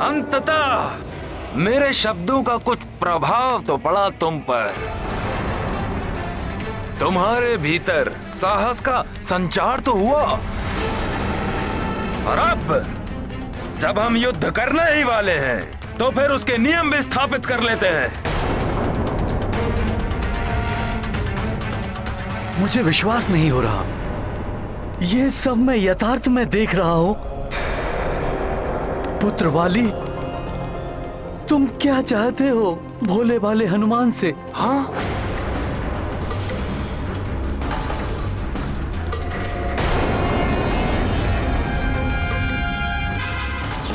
Speaker 5: अंततः मेरे शब्दों का कुछ प्रभाव तो पड़ा तुम पर। तुम्हारे भीतर साहस का संचार तो हुआ। और अब जब हम युद्ध करने ही वाले हैं तो फिर उसके नियम भी स्थापित कर लेते हैं।
Speaker 6: मुझे विश्वास नहीं हो रहा, ये सब मैं यथार्थ में देख रहा हूं। पुत्र वाली, तुम क्या चाहते हो भोले भाले हनुमान से?
Speaker 5: हाँ,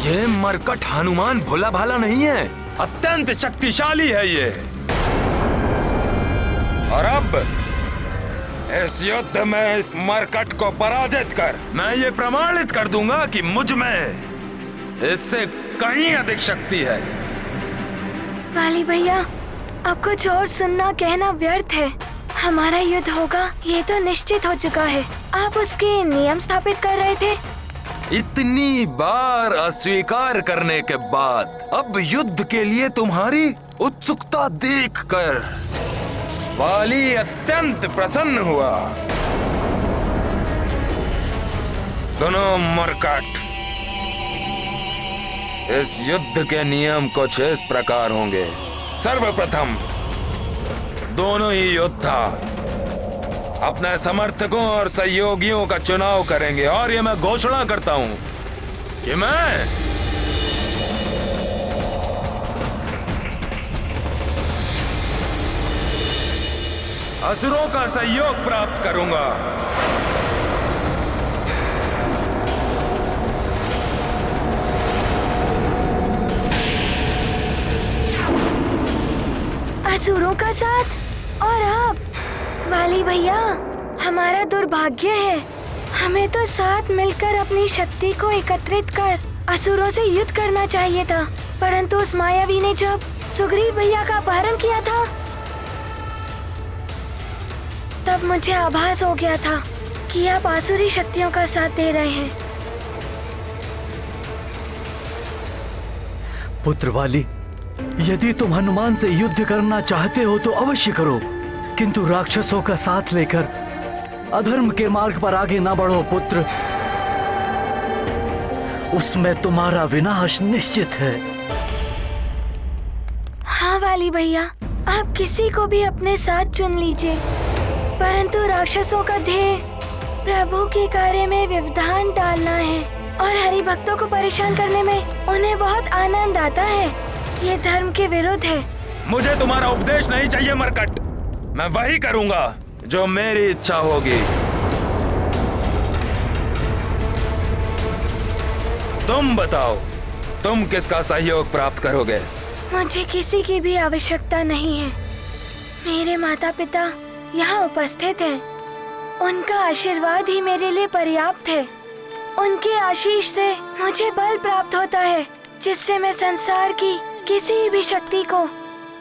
Speaker 5: ये मरकट हनुमान भोला भाला नहीं है, अत्यंत शक्तिशाली है ये। और अब इस युद्ध में इस मरकट को पराजित कर मैं ये प्रमाणित कर दूंगा कि मुझ में इससे कहीं अधिक शक्ति है।
Speaker 1: वाली भैया, अब कुछ और सुनना कहना व्यर्थ है। हमारा युद्ध होगा ये तो निश्चित हो चुका है। आप उसके नियम स्थापित कर रहे थे।
Speaker 5: इतनी बार अस्वीकार करने के बाद अब युद्ध के लिए तुम्हारी उत्सुकता देखकर वाली अत्यंत प्रसन्न हुआ। सुनो मरकट, इस युद्ध के नियम कुछ इस प्रकार होंगे। सर्वप्रथम दोनों ही योद्धा अपने समर्थकों और सहयोगियों का चुनाव करेंगे और ये मैं घोषणा करता हूं कि मैं असुरों का सहयोग प्राप्त करूंगा।
Speaker 1: असुरों का साथ और आप वाली भैया, हमारा दुर्भाग्य है। हमें तो साथ मिलकर अपनी शक्ति को एकत्रित कर असुरों से युद्ध करना चाहिए था, परंतु उस मायावी ने जब सुग्रीव भैया का अपहरण किया था तब मुझे आभास हो गया था कि आप आसुरी शक्तियों का साथ दे रहे हैं।
Speaker 6: पुत्र वाली, यदि तुम हनुमान से युद्ध करना चाहते हो तो अवश्य करो, किंतु राक्षसों का साथ लेकर अधर्म के मार्ग पर आगे ना बढ़ो पुत्र। उसमें तुम्हारा विनाश निश्चित है।
Speaker 1: हाँ वाली भैया, आप किसी को भी अपने साथ चुन लीजिए, परंतु राक्षसों का ध्येय प्रभु के कार्य में व्यवधान डालना है और हरि भक्तों को परेशान करने में उन्हें बहुत आनंद आता है। ये धर्म के विरुद्ध है।
Speaker 5: मुझे तुम्हारा उपदेश नहीं चाहिए मरकट। मैं वही करूंगा जो मेरी इच्छा होगी। तुम बताओ, तुम किसका सहयोग प्राप्त करोगे?
Speaker 1: मुझे किसी की भी आवश्यकता नहीं है। मेरे माता पिता यहाँ उपस्थित हैं। उनका आशीर्वाद ही मेरे लिए पर्याप्त है। उनके आशीष से मुझे बल प्राप्त होता है, जिससे मैं संसार की किसी भी शक्ति को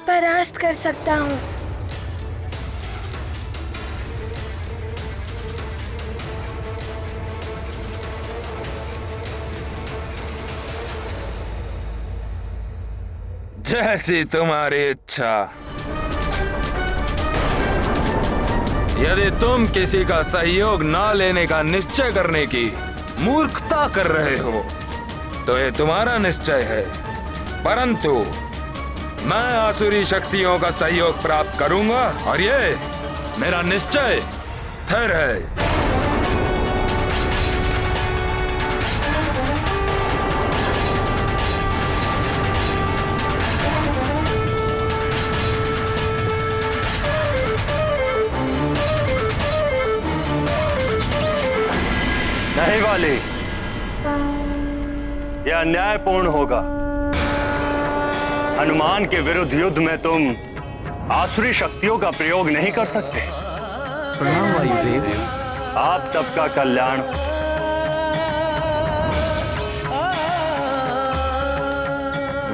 Speaker 1: परास्त कर सकता हूँ।
Speaker 5: जैसी तुम्हारी इच्छा। यदि तुम किसी का सहयोग ना लेने का निश्चय करने की मूर्खता कर रहे हो तो ये तुम्हारा निश्चय है, परंतु मैं आसुरी शक्तियों का सहयोग प्राप्त करूंगा और ये मेरा निश्चय स्थिर है।
Speaker 6: नहीं वाली, यह अन्यायपूर्ण होगा। हनुमान के विरुद्ध युद्ध में तुम आसुरी शक्तियों का प्रयोग नहीं कर सकते।
Speaker 7: प्रणाम वायुदेव।
Speaker 6: आप सबका कल्याण।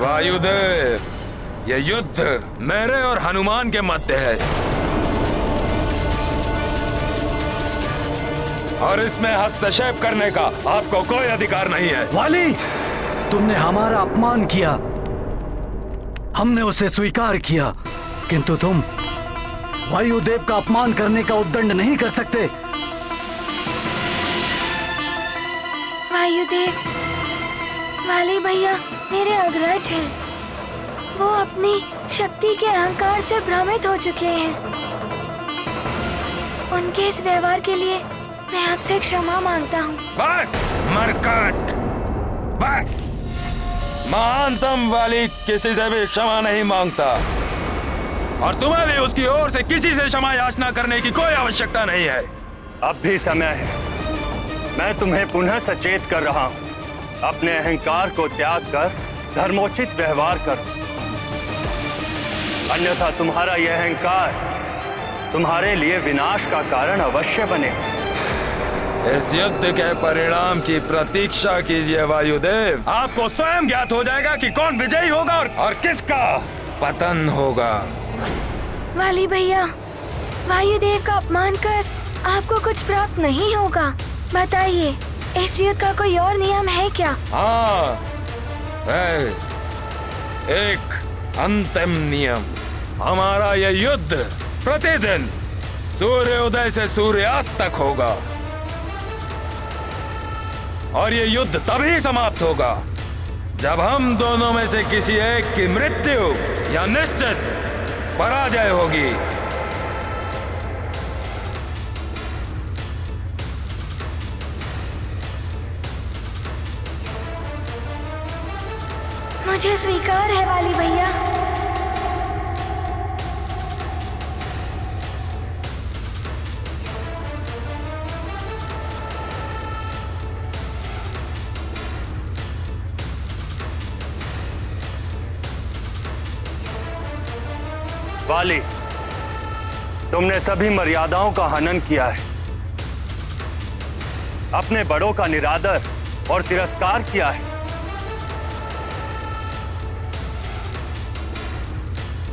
Speaker 5: वायुदेव, यह युद्ध मेरे और हनुमान के मध्य है और इसमें हस्तक्षेप करने का आपको कोई अधिकार नहीं है।
Speaker 6: वाली, तुमने हमारा अपमान किया, हमने उसे स्वीकार किया, किंतु तुम वायुदेव का अपमान करने का उद्दंड नहीं कर सकते।
Speaker 1: वायुदेव, वाली भैया मेरे अग्रज हैं। वो अपनी शक्ति के अहंकार से भ्रमित हो चुके हैं। उनके इस व्यवहार के लिए मैं आपसे क्षमा मांगता हूँ।
Speaker 5: बस मरकट, बस। महानतम वाली किसी से भी क्षमा नहीं मांगता और तुम्हें भी उसकी ओर से किसी से क्षमा याचना करने की कोई आवश्यकता नहीं है।
Speaker 6: अब भी समय है। मैं तुम्हें पुनः सचेत कर रहा हूँ, अपने अहंकार को त्याग कर धर्मोचित व्यवहार करो, अन्यथा तुम्हारा यह अहंकार तुम्हारे लिए विनाश का कारण अवश्य बनेगा।
Speaker 5: इस युद्ध के परिणाम की प्रतीक्षा कीजिए वायुदेव। आपको स्वयं ज्ञात हो जाएगा कि कौन विजयी होगा और किसका पतन होगा।
Speaker 1: वाली भैया, वायुदेव का अपमान कर आपको कुछ प्राप्त नहीं होगा। बताइए, इस युद्ध का कोई और नियम है क्या?
Speaker 5: हाँ है, एक अंतिम नियम। हमारा यह युद्ध प्रतिदिन सूर्योदय से सूर्यास्त तक होगा और ये युद्ध तभी समाप्त होगा जब हम दोनों में से किसी एक की मृत्यु या निश्चित पराजय होगी।
Speaker 1: मुझे स्वीकार है वाली भैया।
Speaker 6: वाली, तुमने सभी मर्यादाओं का हनन किया है, अपने बड़ों का निरादर और तिरस्कार किया है।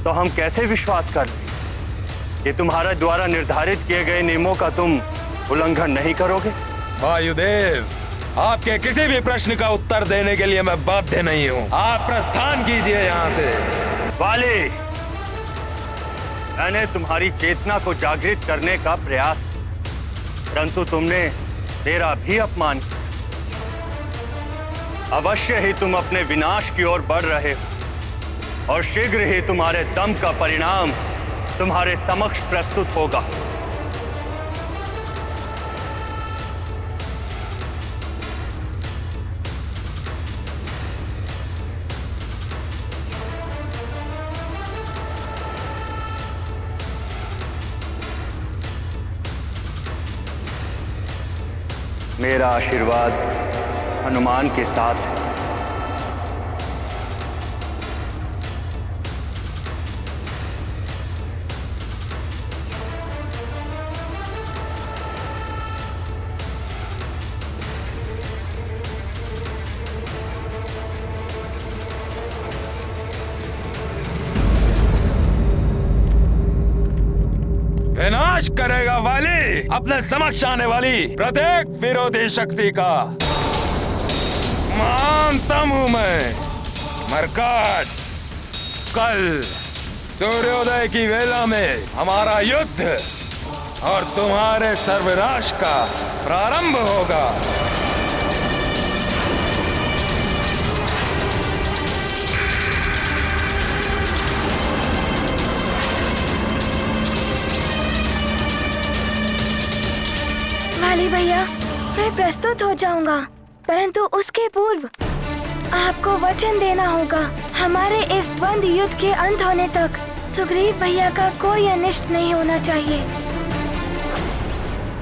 Speaker 6: तो हम कैसे विश्वास कर लें कि तुम्हारे द्वारा निर्धारित किए गए नियमों का तुम उल्लंघन नहीं करोगे?
Speaker 5: वायुदेव, आपके किसी भी प्रश्न का उत्तर देने के लिए मैं बाध्य नहीं हूं। आप प्रस्थान कीजिए यहाँ से।
Speaker 6: वाली, मैंने तुम्हारी चेतना को जागृत करने का प्रयास किया, परंतु तुमने मेरा भी अपमान किया। अवश्य ही तुम अपने विनाश की ओर बढ़ रहे हो और शीघ्र ही तुम्हारे दम का परिणाम तुम्हारे समक्ष प्रस्तुत होगा। मेरा आशीर्वाद हनुमान के साथ है।
Speaker 5: विनाश करेगा वाली अपने समक्ष आने वाली प्रत्येक विरोधी शक्ति का। मानता हूं मैं मरकट, कल सूर्योदय की वेला में हमारा युद्ध और तुम्हारे सर्वनाश का प्रारंभ होगा।
Speaker 1: वाली भैया, मैं प्रस्तुत हो जाऊंगा, परंतु उसके पूर्व आपको वचन देना होगा हमारे इस द्वंद्व युद्ध के अंत होने तक सुग्रीव भैया का कोई अनिष्ट नहीं होना चाहिए।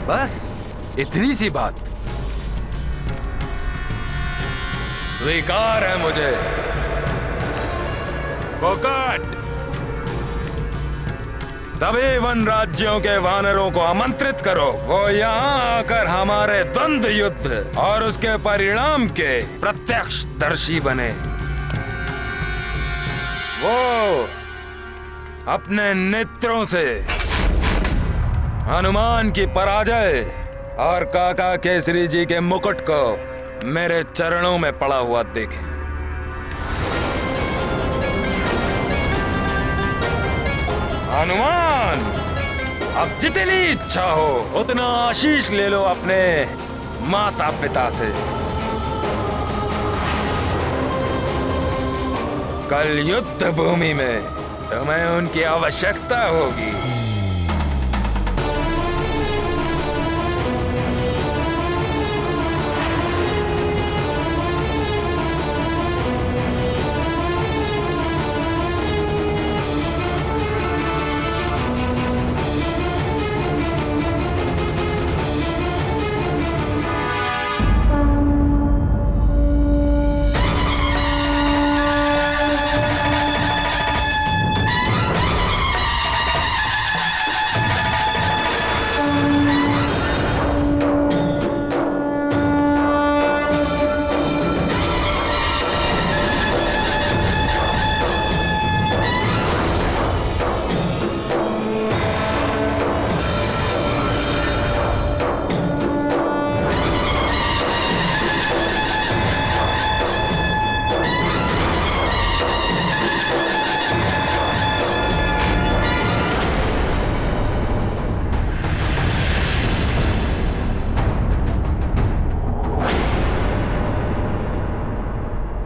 Speaker 5: बस इतनी सी बात स्वीकार है मुझे। फोकट, सभी वन राज्यों के वानरों को आमंत्रित करो, वो यहाँ आकर हमारे द्वंद्व युद्ध और उसके परिणाम के प्रत्यक्षदर्शी बने। वो अपने नेत्रों से हनुमान की पराजय और काका केसरी जी के मुकुट को मेरे चरणों में पड़ा हुआ देखें। हनुमान, अब जितनी इच्छा हो उतना आशीष ले लो अपने माता पिता से। कल युद्ध भूमि में तुम्हें उनकी आवश्यकता होगी।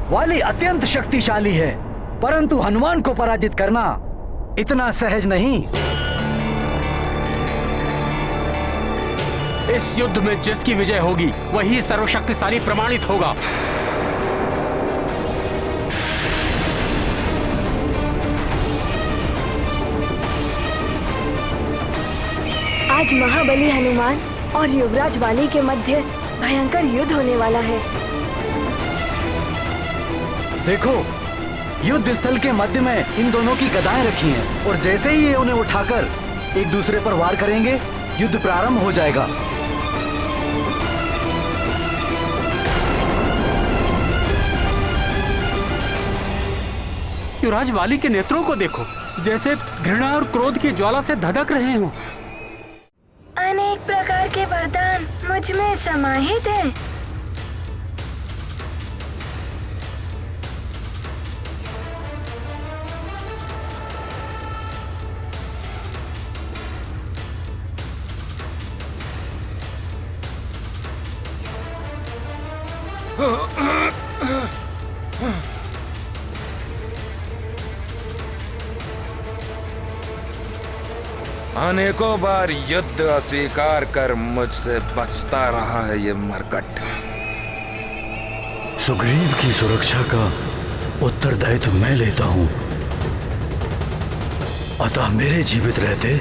Speaker 6: वाली अत्यंत शक्तिशाली है, परंतु हनुमान को पराजित करना इतना सहज नहीं।
Speaker 8: इस युद्ध में जिसकी विजय होगी वही सर्वशक्तिशाली प्रमाणित होगा।
Speaker 2: आज महाबली हनुमान और युवराज वाली के मध्य भयंकर युद्ध होने वाला है।
Speaker 6: देखो, युद्ध स्थल के मध्य में इन दोनों की गदाएं रखी हैं और जैसे ही ये उन्हें उठाकर एक दूसरे पर वार करेंगे, युद्ध प्रारंभ हो जाएगा।
Speaker 8: युवराज वाली के नेत्रों को देखो, जैसे घृणा और क्रोध की ज्वाला से धधक रहे हो।
Speaker 1: अनेक प्रकार के वरदान मुझ में समाहित हैं।
Speaker 5: अनेकों बार युद्ध अस्वीकार कर मुझसे बचता रहा है ये मरकट।
Speaker 6: सुग्रीव की सुरक्षा का उत्तरदायित्व मैं लेता हूं, अतः मेरे जीवित रहते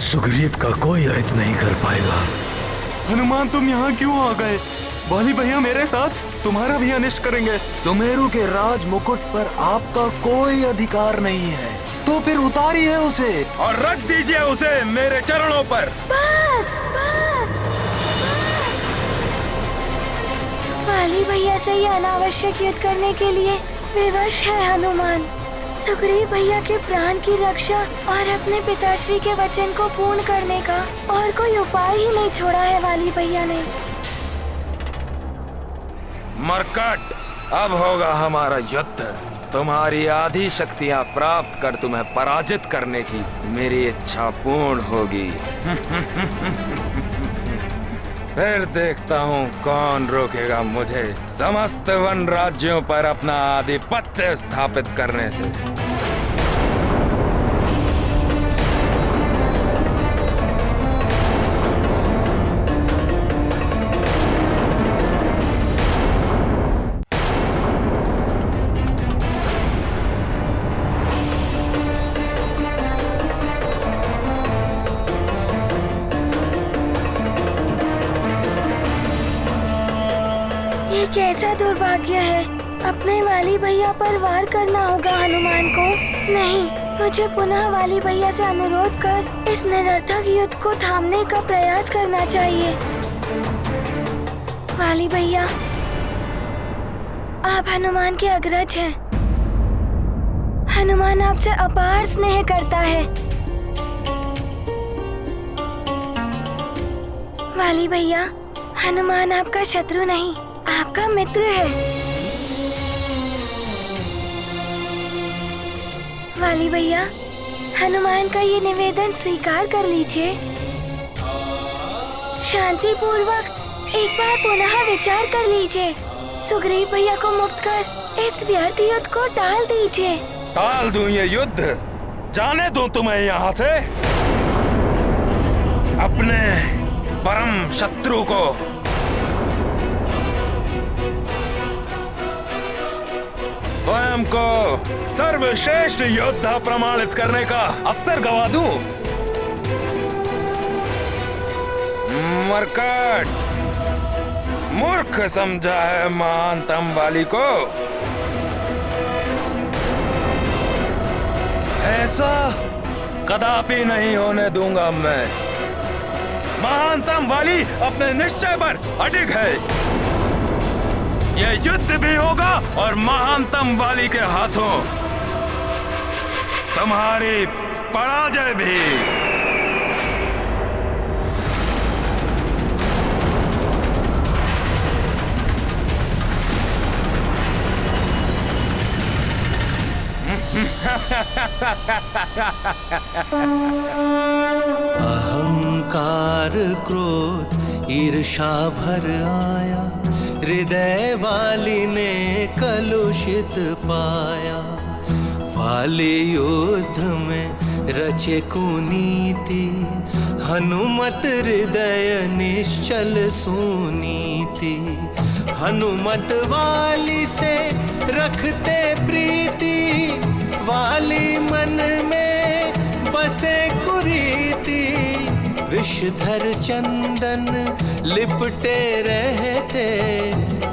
Speaker 6: सुग्रीव का कोई अहित नहीं कर पाएगा।
Speaker 5: हनुमान, तुम यहाँ क्यों आ गए? वाली भैया मेरे साथ तुम्हारा भी अनिष्ट करेंगे।
Speaker 6: सुमेरु के राज मुकुट पर आपका कोई अधिकार नहीं है, तो फिर उतारिए उसे
Speaker 5: और रख दीजिए उसे मेरे चरणों पर।
Speaker 1: बस बस, वाली भैया से ये अनावश्यक युद्ध करने के लिए विवश है हनुमान। सुग्रीव भैया के प्राण की रक्षा और अपने पिताश्री के वचन को पूर्ण करने का और कोई उपाय ही नहीं छोड़ा है वाली भैया ने।
Speaker 5: मरकट, अब होगा हमारा युद्ध। तुम्हारी आधी शक्तियां प्राप्त कर तुम्हें पराजित करने की मेरी इच्छा पूर्ण होगी। फिर देखता हूँ कौन रोकेगा मुझे समस्त वन राज्यों पर अपना आधिपत्य स्थापित करने से।
Speaker 1: ये कैसा दुर्भाग्य है, अपने वाली भैया पर वार करना होगा हनुमान को। नहीं, मुझे पुनः वाली भैया से अनुरोध कर इस निरर्थक युद्ध को थामने का प्रयास करना चाहिए। वाली भैया, आप हनुमान के अग्रज हैं। हनुमान आपसे अपार स्नेह करता है। वाली भैया, हनुमान आपका शत्रु नहीं, आपका मित्र है। वाली भैया, हनुमान का ये निवेदन स्वीकार कर लीजिए। शांति पूर्वक एक बार पुनः विचार कर लीजिए। सुग्रीव भैया को मुक्त कर इस व्यर्थ युद्ध को टाल दीजिए।
Speaker 5: टाल दूं ये युद्ध? जाने दूं तुम्हें यहाँ से? अपने परम शत्रु को स्वयं को सर्वश्रेष्ठ योद्धा प्रमाणित करने का अवसर गवा दूं? मरकट, मूर्ख समझा है महानतम वाली को। ऐसा कदापि नहीं होने दूंगा मैं। महानतम वाली अपने निश्चय पर अडिग है। यह युद्ध भी होगा और महानतम वाली के हाथों तुम्हारी पराजय भी।
Speaker 7: अहंकार क्रोध ईर्षा भर आया, हृदय वाली ने कलुषित पाया। वाली युद्ध में रचे कुनीति, हनुमत हृदय निश्चल सुनीति। हनुमत वाली से रखते प्रीति, वाली मन में बसे कुरीति। विषधर चंदन लिपटे रहते,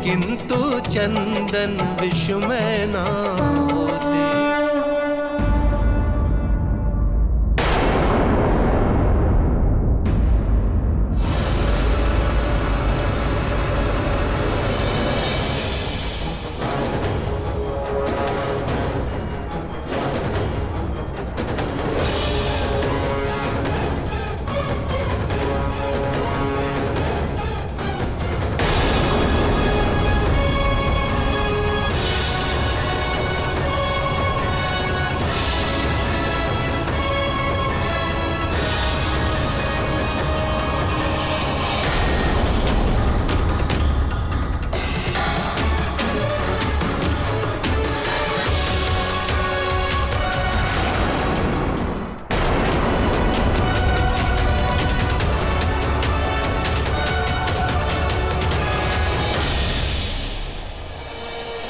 Speaker 7: किंतु चंदन विश्व में ना होते।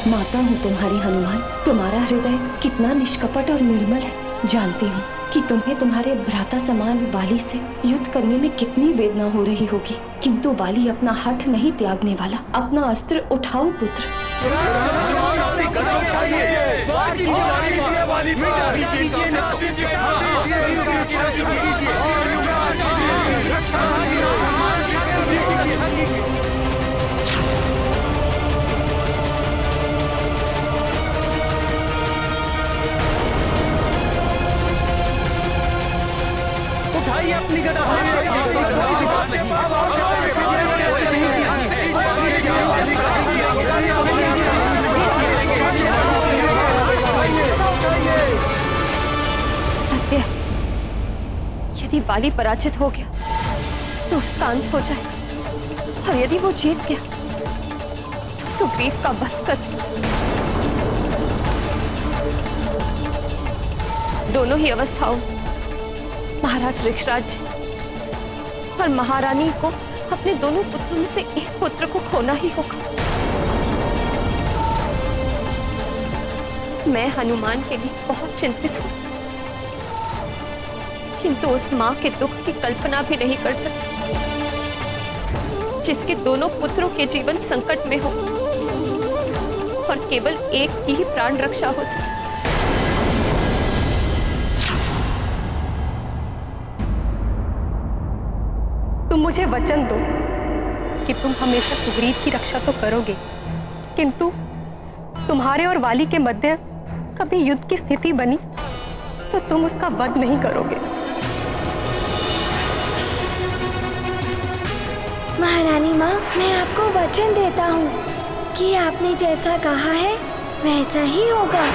Speaker 9: माता हूँ तुम्हारी हनुमान। तुम्हारा हृदय कितना निष्कपट और निर्मल है। जानती हूँ कि तुम्हें तुम्हारे भ्राता समान वाली से युद्ध करने में कितनी वेदना हो रही होगी, किंतु वाली अपना हठ नहीं त्यागने वाला। अपना अस्त्र उठाओ पुत्र।
Speaker 8: उठाइए अपनी गदा।
Speaker 3: सत्य, यदि वाली पराजित हो गया तो उसका अंत हो जाएगा, और यदि वो जीत गया तो सुग्रीव का वध कर। दोनों ही अवस्थाओं महाराज ऋक्षराज और महारानी को अपने दोनों पुत्रों में से एक पुत्र को खोना ही होगा। मैं हनुमान के लिए बहुत चिंतित हूं, किंतु उस मां के दुख की कल्पना भी नहीं कर सकती जिसके दोनों पुत्रों के जीवन संकट में हो और केवल एक की ही प्राण रक्षा हो सके। तुम मुझे वचन दो कि तुम हमेशा सुग्रीव की रक्षा तो करोगे, किंतु तुम्हारे और वाली के मध्य कभी युद्ध की स्थिति बनी तो तुम उसका वध नहीं करोगे।
Speaker 1: महारानी माँ, मैं आपको वचन देता हूँ कि आपने जैसा कहा है वैसा ही होगा।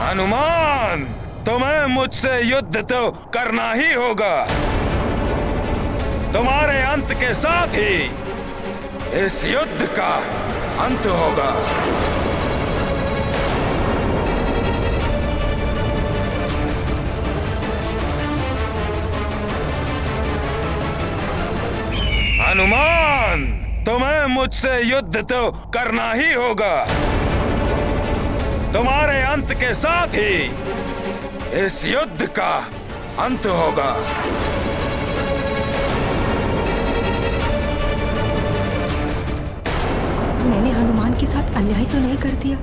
Speaker 5: हनुमान, तुम्हें मुझसे युद्ध तो करना ही होगा। तुम्हारे अंत के साथ ही इस युद्ध का अंत होगा। हनुमान, तुम्हें मुझसे युद्ध तो करना ही होगा। तुम्हारे अंत के साथ ही इस युद्ध का अंत होगा।
Speaker 3: मैंने हनुमान के साथ अन्याय तो नहीं कर दिया।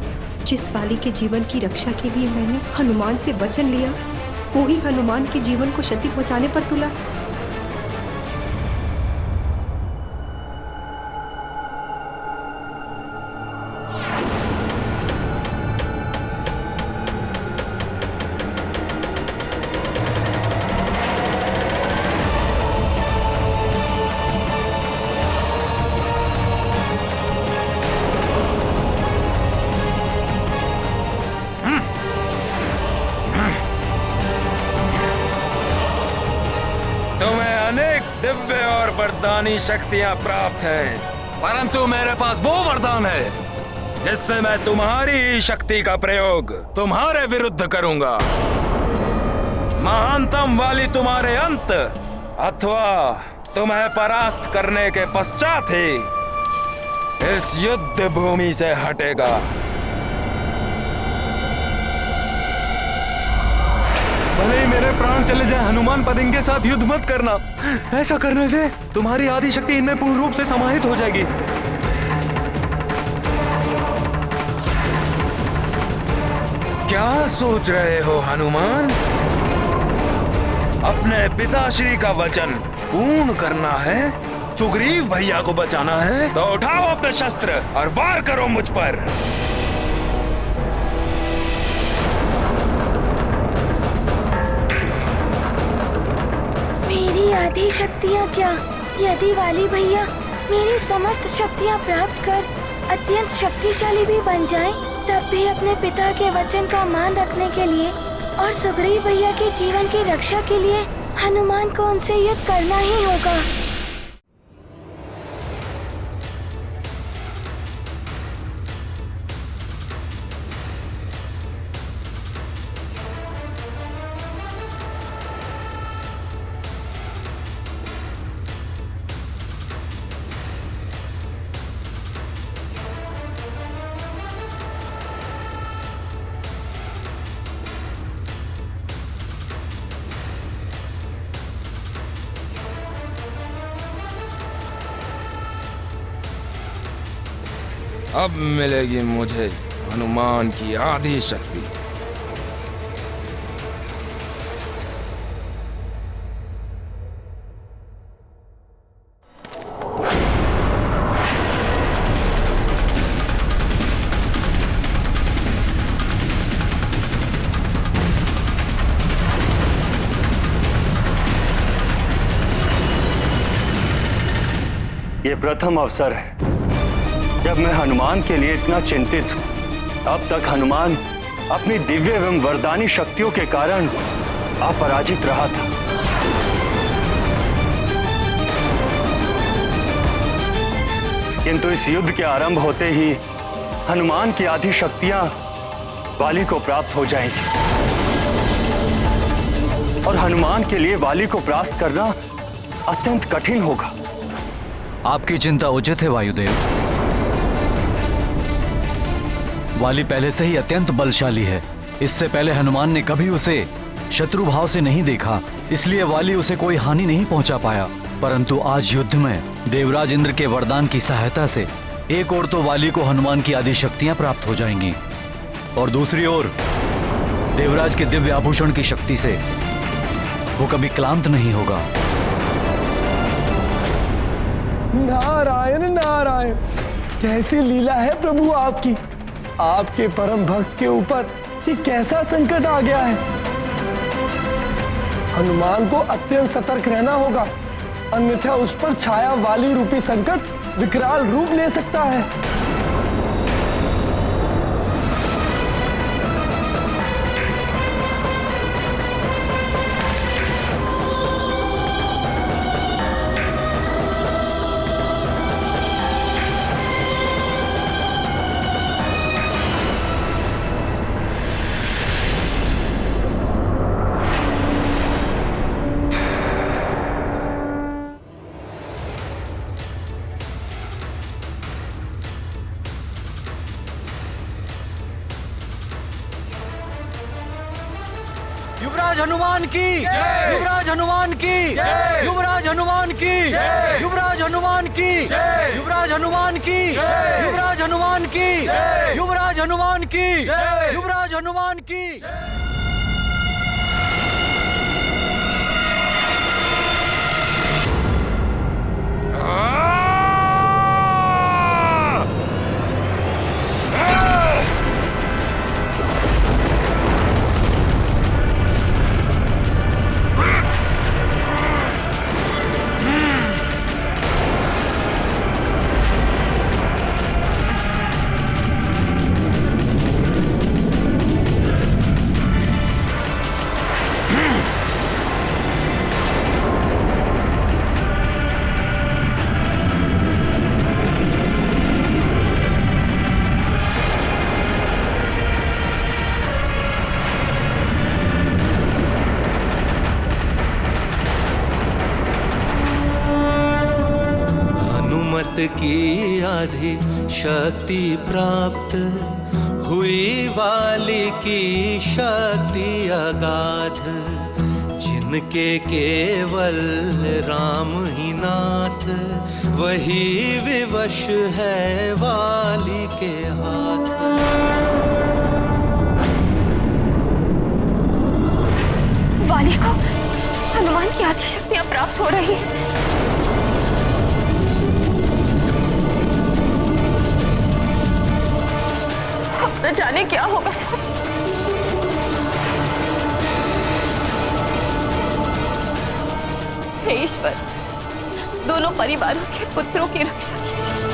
Speaker 3: जिस वाली के जीवन की रक्षा के लिए मैंने हनुमान से वचन लिया, वो ही हनुमान के जीवन को क्षति पहुंचाने पर तुला।
Speaker 5: दिव्य और वरदानी शक्तियां प्राप्त हैं, परंतु मेरे पास वो वरदान है जिससे मैं तुम्हारी शक्ति का प्रयोग तुम्हारे विरुद्ध करूंगा। महानतम वाली तुम्हारे अंत अथवा तुम्हें परास्त करने के पश्चात ही इस युद्ध भूमि से हटेगा। भले ही मेरे प्राण चले जाए हनुमान, पर इनके साथ युद्ध मत करना। ऐसा करने से तुम्हारी आदि शक्ति इनमें पूर्ण रूप से समाहित हो जाएगी। क्या सोच रहे हो हनुमान? अपने पिताश्री का वचन पूर्ण करना है, सुग्रीव भैया को बचाना है, तो उठाओ अपने शस्त्र और वार करो मुझ पर।
Speaker 1: मेरी आधी शक्तियाँ क्या, यदि वाली भैया मेरी समस्त शक्तियाँ प्राप्त कर अत्यंत शक्तिशाली भी बन जाएं, तब भी अपने पिता के वचन का मान रखने के लिए और सुग्रीव भैया के जीवन की रक्षा के लिए हनुमान को उनसे युद्ध करना ही होगा।
Speaker 5: अब मिलेगी मुझे हनुमान की आधी शक्ति।
Speaker 6: ये प्रथम अवसर है जब मैं हनुमान के लिए इतना चिंतित हूं। अब तक हनुमान अपनी दिव्य एवं वरदानी शक्तियों के कारण अपराजित रहा था, किंतु इस युद्ध के आरंभ होते ही हनुमान की आधी शक्तियां वाली को प्राप्त हो जाएंगी और हनुमान के लिए वाली को परास्त करना अत्यंत कठिन होगा।
Speaker 10: आपकी चिंता उचित है वायुदेव। वाली पहले से ही अत्यंत बलशाली है। इससे पहले हनुमान ने कभी उसे शत्रु भाव से नहीं देखा, इसलिए वाली उसे कोई हानि नहीं पहुंचा पाया। परंतु आज युद्ध में देवराज इंद्र के वरदान की सहायता से एक ओर तो वाली को हनुमान की आदि शक्तियां प्राप्त हो जाएंगी और दूसरी ओर देवराज के दिव्य आभूषण की शक्ति से वो कभी क्लांत नहीं होगा।
Speaker 6: नारायण नारायण, कैसी लीला है प्रभु आपकी। आपके परम भक्त के ऊपर ये कैसा संकट आ गया है। हनुमान को अत्यंत सतर्क रहना होगा, अन्यथा उस पर छाया वाली रूपी संकट विकराल रूप ले सकता है।
Speaker 10: युवराज हनुमान की, युवराज हनुमान की, युवराज हनुमान की, युवराज हनुमान की, युवराज हनुमान की, युवराज हनुमान की, युवराज हनुमान की, युवराज हनुमान की।
Speaker 7: की आधी शक्ति प्राप्त हुई वाली की शक्ति अगाध, जिनके केवल राम ही नाथ, वही विवश है वाली के हाथ।
Speaker 3: वाली को हनुमान की आदि शक्तियां प्राप्त हो रही हैं। अब न जाने क्या होगा सब। हे ईश्वर, दोनों परिवारों के पुत्रों की रक्षा कीजिए।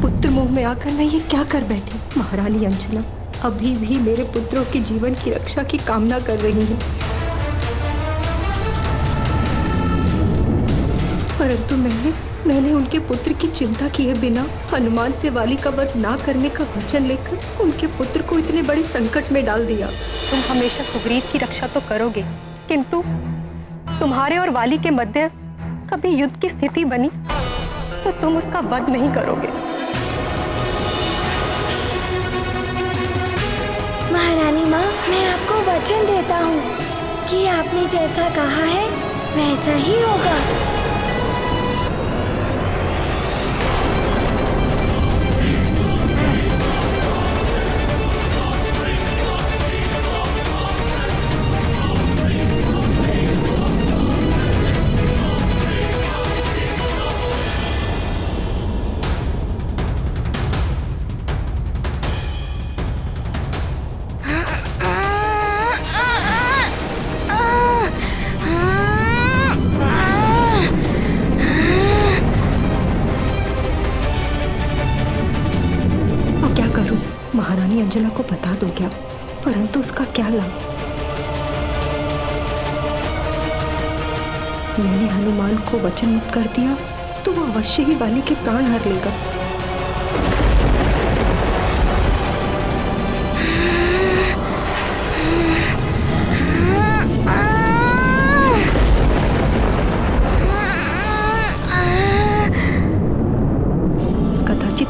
Speaker 3: पुत्र मुंह में आकर मैं ये क्या कर बैठी। महारानी अंजना अभी भी मेरे पुत्रों के जीवन की रक्षा की कामना कर रही है, परंतु मैंने उनके पुत्र की चिंता किए बिना हनुमान से वाली का वध ना करने का वचन लेकर उनके पुत्र को इतने बड़े संकट में डाल दिया। तुम हमेशा सुग्रीव की रक्षा तो करोगे, किंतु तुम्हारे और वाली के मध्य कभी युद्ध की स्थिति बनी तो तुम उसका वध नहीं करोगे।
Speaker 1: महारानी माँ, मैं आपको वचन देता हूँ कि आपने जैसा कहा है वैसा ही होगा।
Speaker 3: महारानी अंजना को बता दो क्या, परंतु उसका क्या लाभ। मैंने हनुमान को वचन मुक्त कर दिया तो वो अवश्य ही वाली के प्राण हर लेगा।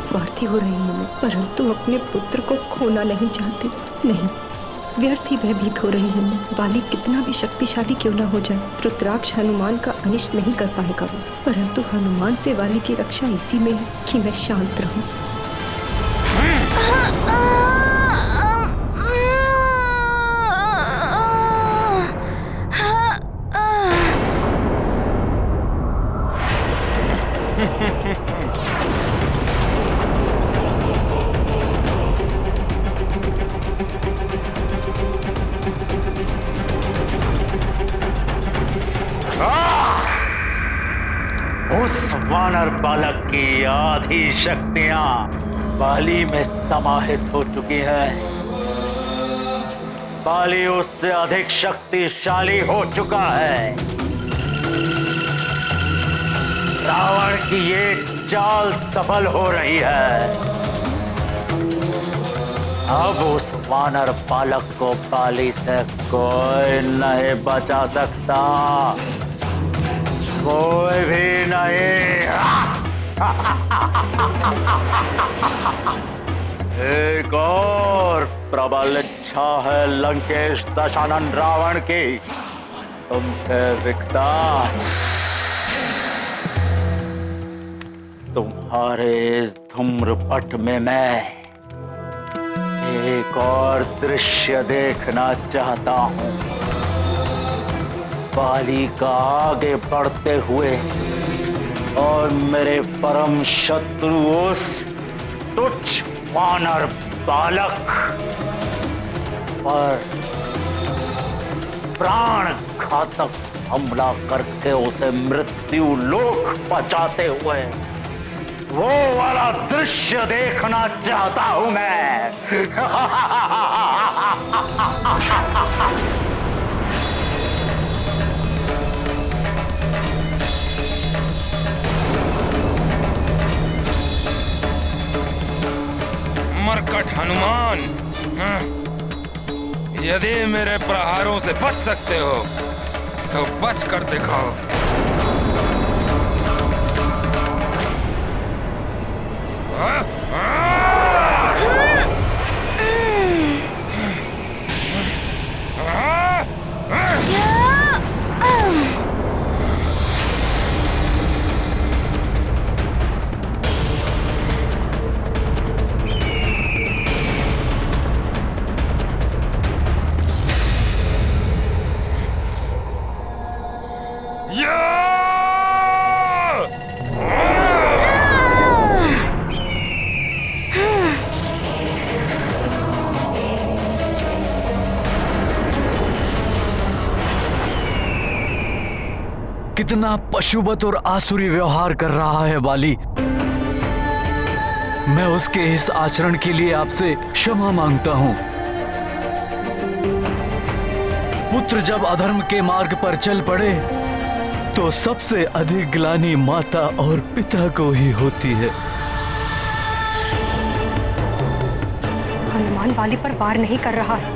Speaker 3: स्वार्थी हो रही हूँ मैं, परंतु अपने पुत्र को खोना नहीं चाहती। नहीं, व्यर्थ ही भयभीत हो रही हूँ मैं। वाली कितना भी शक्तिशाली क्यों ना हो जाए, रुद्राक्ष हनुमान का अनिष्ट नहीं कर पाएगा, परंतु हनुमान से वाली की रक्षा इसी में है कि मैं शांत रहूं।
Speaker 6: उस वानर बालक की आधी शक्तियां बाली में समाहित हो चुकी है। बाली उससे अधिक शक्तिशाली हो चुका है। रावण की ये चाल सफल हो रही है। अब उस वानर बालक को बाली से कोई नहीं बचा सकता, कोई भी नहीं। एक और प्रबल इच्छा है लंकेश दशानन रावण की तुमसे विकता। तुम्हारे इस धूम्रपट में मैं एक और दृश्य देखना चाहता हूं। बाली का आगे बढ़ते हुए और मेरे परम शत्रु उस तुच्छ वानर बालक पर प्राण घातक हमला करके उसे मृत्यु लोक पहुंचाते हुए वो वाला दृश्य देखना चाहता हूं मैं।
Speaker 5: मरकट हनुमान, यदि मेरे प्रहारों से बच सकते हो तो बच कर दिखाओ।
Speaker 10: कितना पशुवत और आसुरी व्यवहार कर रहा है वाली। मैं उसके इस आचरण के लिए आपसे क्षमा मांगता हूं। पुत्र जब अधर्म के मार्ग पर चल पड़े तो सबसे अधिक ग्लानि माता और पिता को ही होती है।
Speaker 3: हनुमान वाली पर वार नहीं कर रहा है।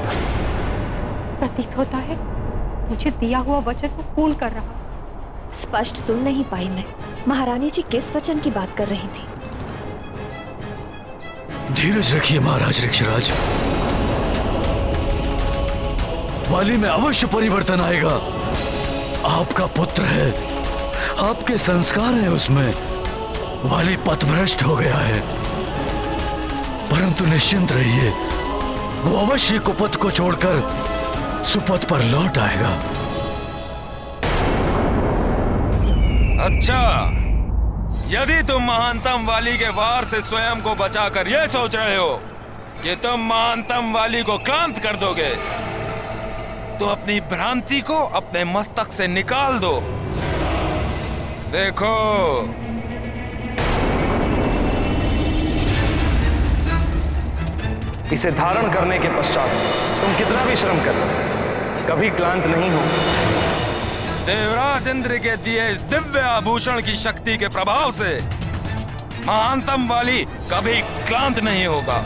Speaker 3: प्रतीत होता है मुझे दिया हुआ वचन को पूर्ण कर रहा है।
Speaker 9: स्पष्ट सुन नहीं पाई मैं। महारानी जी किस वचन की बात कर रही थी?
Speaker 10: धीरज रखिए महाराज ऋक्षराज। वाली में अवश्य परिवर्तन आएगा। आपका पुत्र है, आपके संस्कार है उसमें। वाली पथभ्रष्ट हो गया है, परंतु निश्चिंत रहिए, वो अवश्य कुपथ को छोड़कर सुपथ पर लौट आएगा।
Speaker 5: अच्छा, यदि तुम महानतम वाली के वार से स्वयं को बचाकर यह सोच रहे हो कि तुम महानतम वाली को क्लांत कर दोगे, तो अपनी भ्रांति को अपने मस्तक से निकाल दो। देखो,
Speaker 6: इसे धारण करने के पश्चात तुम कितना भी श्रम कर लो, कभी क्लांत नहीं हो।
Speaker 5: देवराज इंद्र के दिए इस दिव्य आभूषण की शक्ति के प्रभाव से महानतम वाली कभी क्लांत नहीं होगा।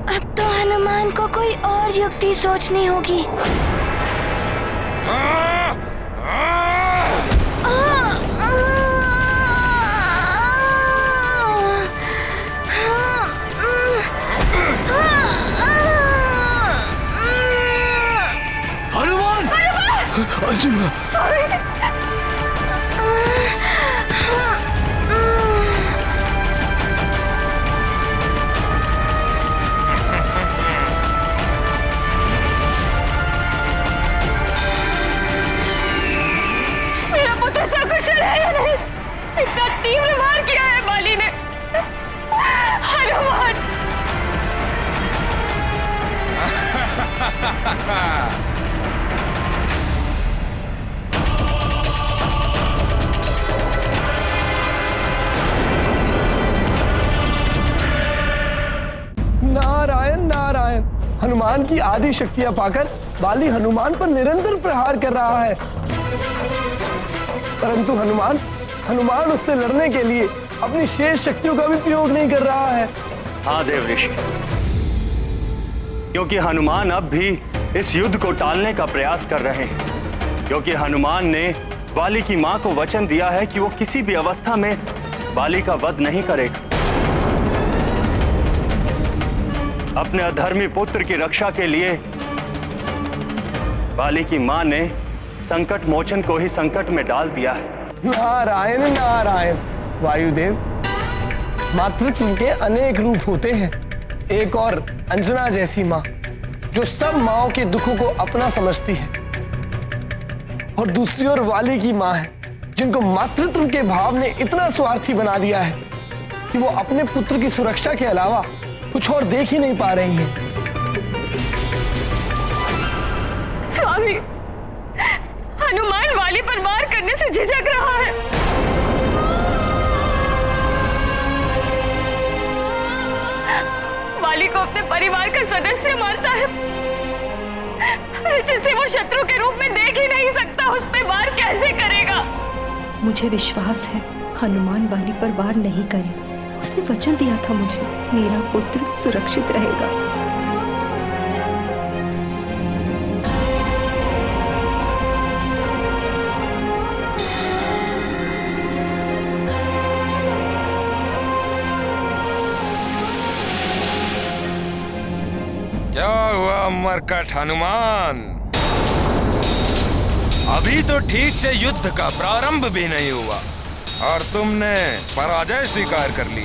Speaker 1: अब तो हनुमान को कोई और युक्ति सोचनी होगी।
Speaker 10: अर्जुन,
Speaker 2: मेरा पुत्र सकुशल है या नहीं? इतना तीव्र वार किया है वाली ने। हनुमान!
Speaker 6: नारायण नारायण। हनुमान की आदि शक्तियां पाकर वाली हनुमान पर निरंतर प्रहार कर रहा है, परंतु हनुमान उससे लड़ने के लिए अपनी शेष शक्तियों का भी प्रयोग नहीं कर रहा है।
Speaker 11: हाँ देव ऋषि, क्योंकि हनुमान अब भी इस युद्ध को टालने का प्रयास कर रहे हैं, क्योंकि हनुमान ने वाली की मां को वचन दिया है कि वो किसी भी अवस्था में वाली का वध नहीं करेगा। अपने अधर्मी पुत्र की रक्षा के लिए वाली की मां ने संकट मोचन को ही संकट में डाल दिया है।
Speaker 6: नारायण नारायण। वायुदेव, मातृत्व के अनेक रूप होते हैं। एक और अंजना जैसी माँ जो सब माँओं के दुखों को अपना समझती है, और दूसरी ओर वाली की माँ है जिनको मातृत्व के भाव ने इतना स्वार्थी बना दिया है कि वो अपने पुत्र की सुरक्षा के अलावा कुछ और देख ही नहीं पा रही हैं।
Speaker 2: स्वामी, हनुमान वाली पर वार करने से झिझक रहा है। वाली को अपने परिवार का सदस्य मानता है, जिसे वो शत्रु के रूप में देख ही नहीं सकता, उस पे वार कैसे करेगा?
Speaker 3: मुझे विश्वास है हनुमान वाली पर वार नहीं करे। उसने वचन दिया था मुझे, मेरा पुत्र सुरक्षित रहेगा।
Speaker 5: क्या हुआ मरकट हनुमान? अभी तो ठीक से युद्ध का प्रारंभ भी नहीं हुआ और तुमने पराजय स्वीकार कर ली।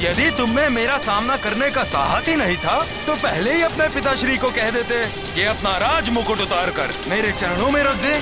Speaker 5: यदि तुम्हें मेरा सामना करने का साहस ही नहीं था तो पहले ही अपने पिताश्री को कह देते कि अपना राज मुकुट उतार कर मेरे चरणों में रख दे।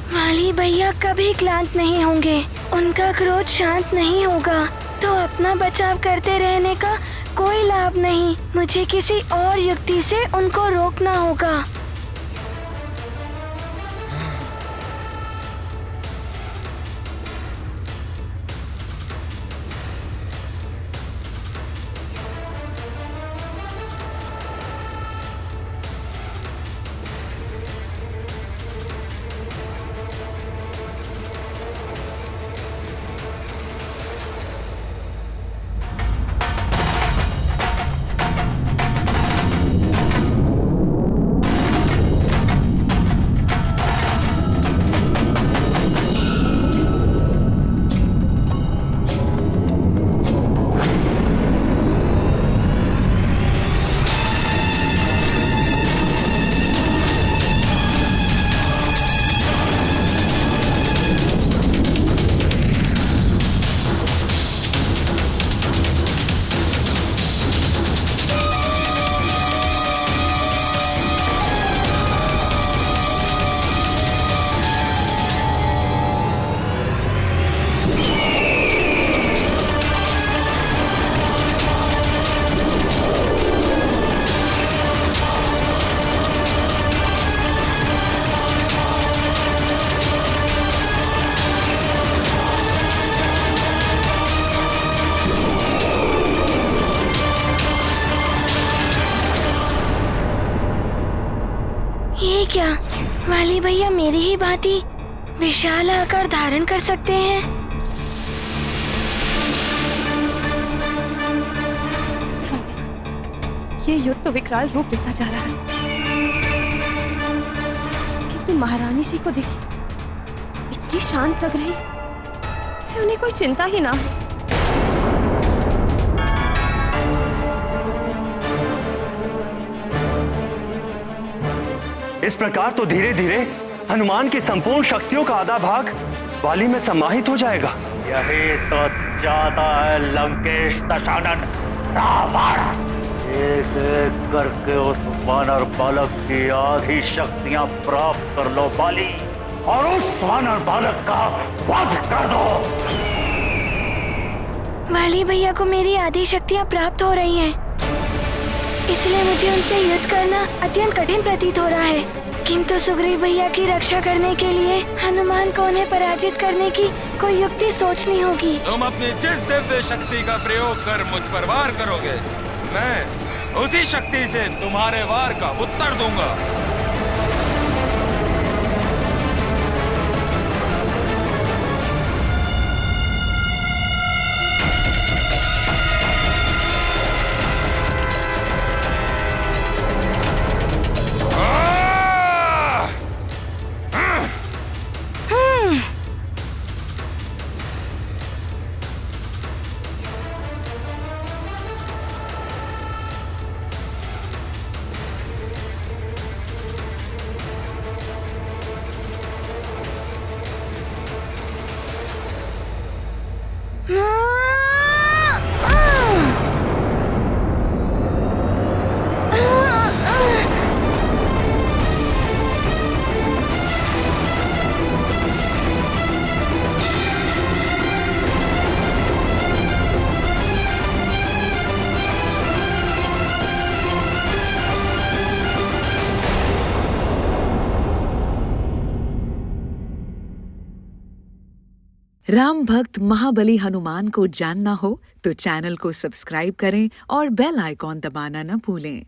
Speaker 1: वाली भैया कभी क्लांत नहीं होंगे, उनका क्रोध शांत नहीं होगा, तो अपना बचाव करते रहने का कोई लाभ नहीं। मुझे किसी और युक्ति से उनको रोकना होगा। ये क्या, वाली भैया मेरी ही भांति विशाल आकार धारण कर सकते हैं?
Speaker 3: स्वामी, ये युद्ध तो विकराल रूप लेता जा रहा है, किंतु महारानी जी को देखिए, इतनी शांत लग रही, से उन्हें कोई चिंता ही ना हो।
Speaker 11: इस प्रकार तो धीरे धीरे हनुमान की संपूर्ण शक्तियों का आधा भाग वाली में समाहित हो जाएगा।
Speaker 6: यही तो चाहता है लंकेश दशानन रावण। एक एक करके उस वानर बालक की आधी शक्तियां प्राप्त कर लो बाली, और उस वानर बालक का वध कर दो।
Speaker 1: वाली भैया को मेरी आधी शक्तियाँ प्राप्त हो रही हैं, इसलिए मुझे उनसे युद्ध करना अत्यंत कठिन प्रतीत हो रहा है। किंतु सुग्रीव भैया की रक्षा करने के लिए हनुमान को उन्हें पराजित करने की कोई युक्ति सोचनी होगी।
Speaker 5: तुम अपनी जिस दिव्य शक्ति का प्रयोग कर मुझ पर वार करोगे, मैं उसी शक्ति से तुम्हारे वार का उत्तर दूंगा।
Speaker 12: राम भक्त महाबली हनुमान को जानना हो तो चैनल को सब्सक्राइब करें और बेल आइकॉन दबाना न भूलें।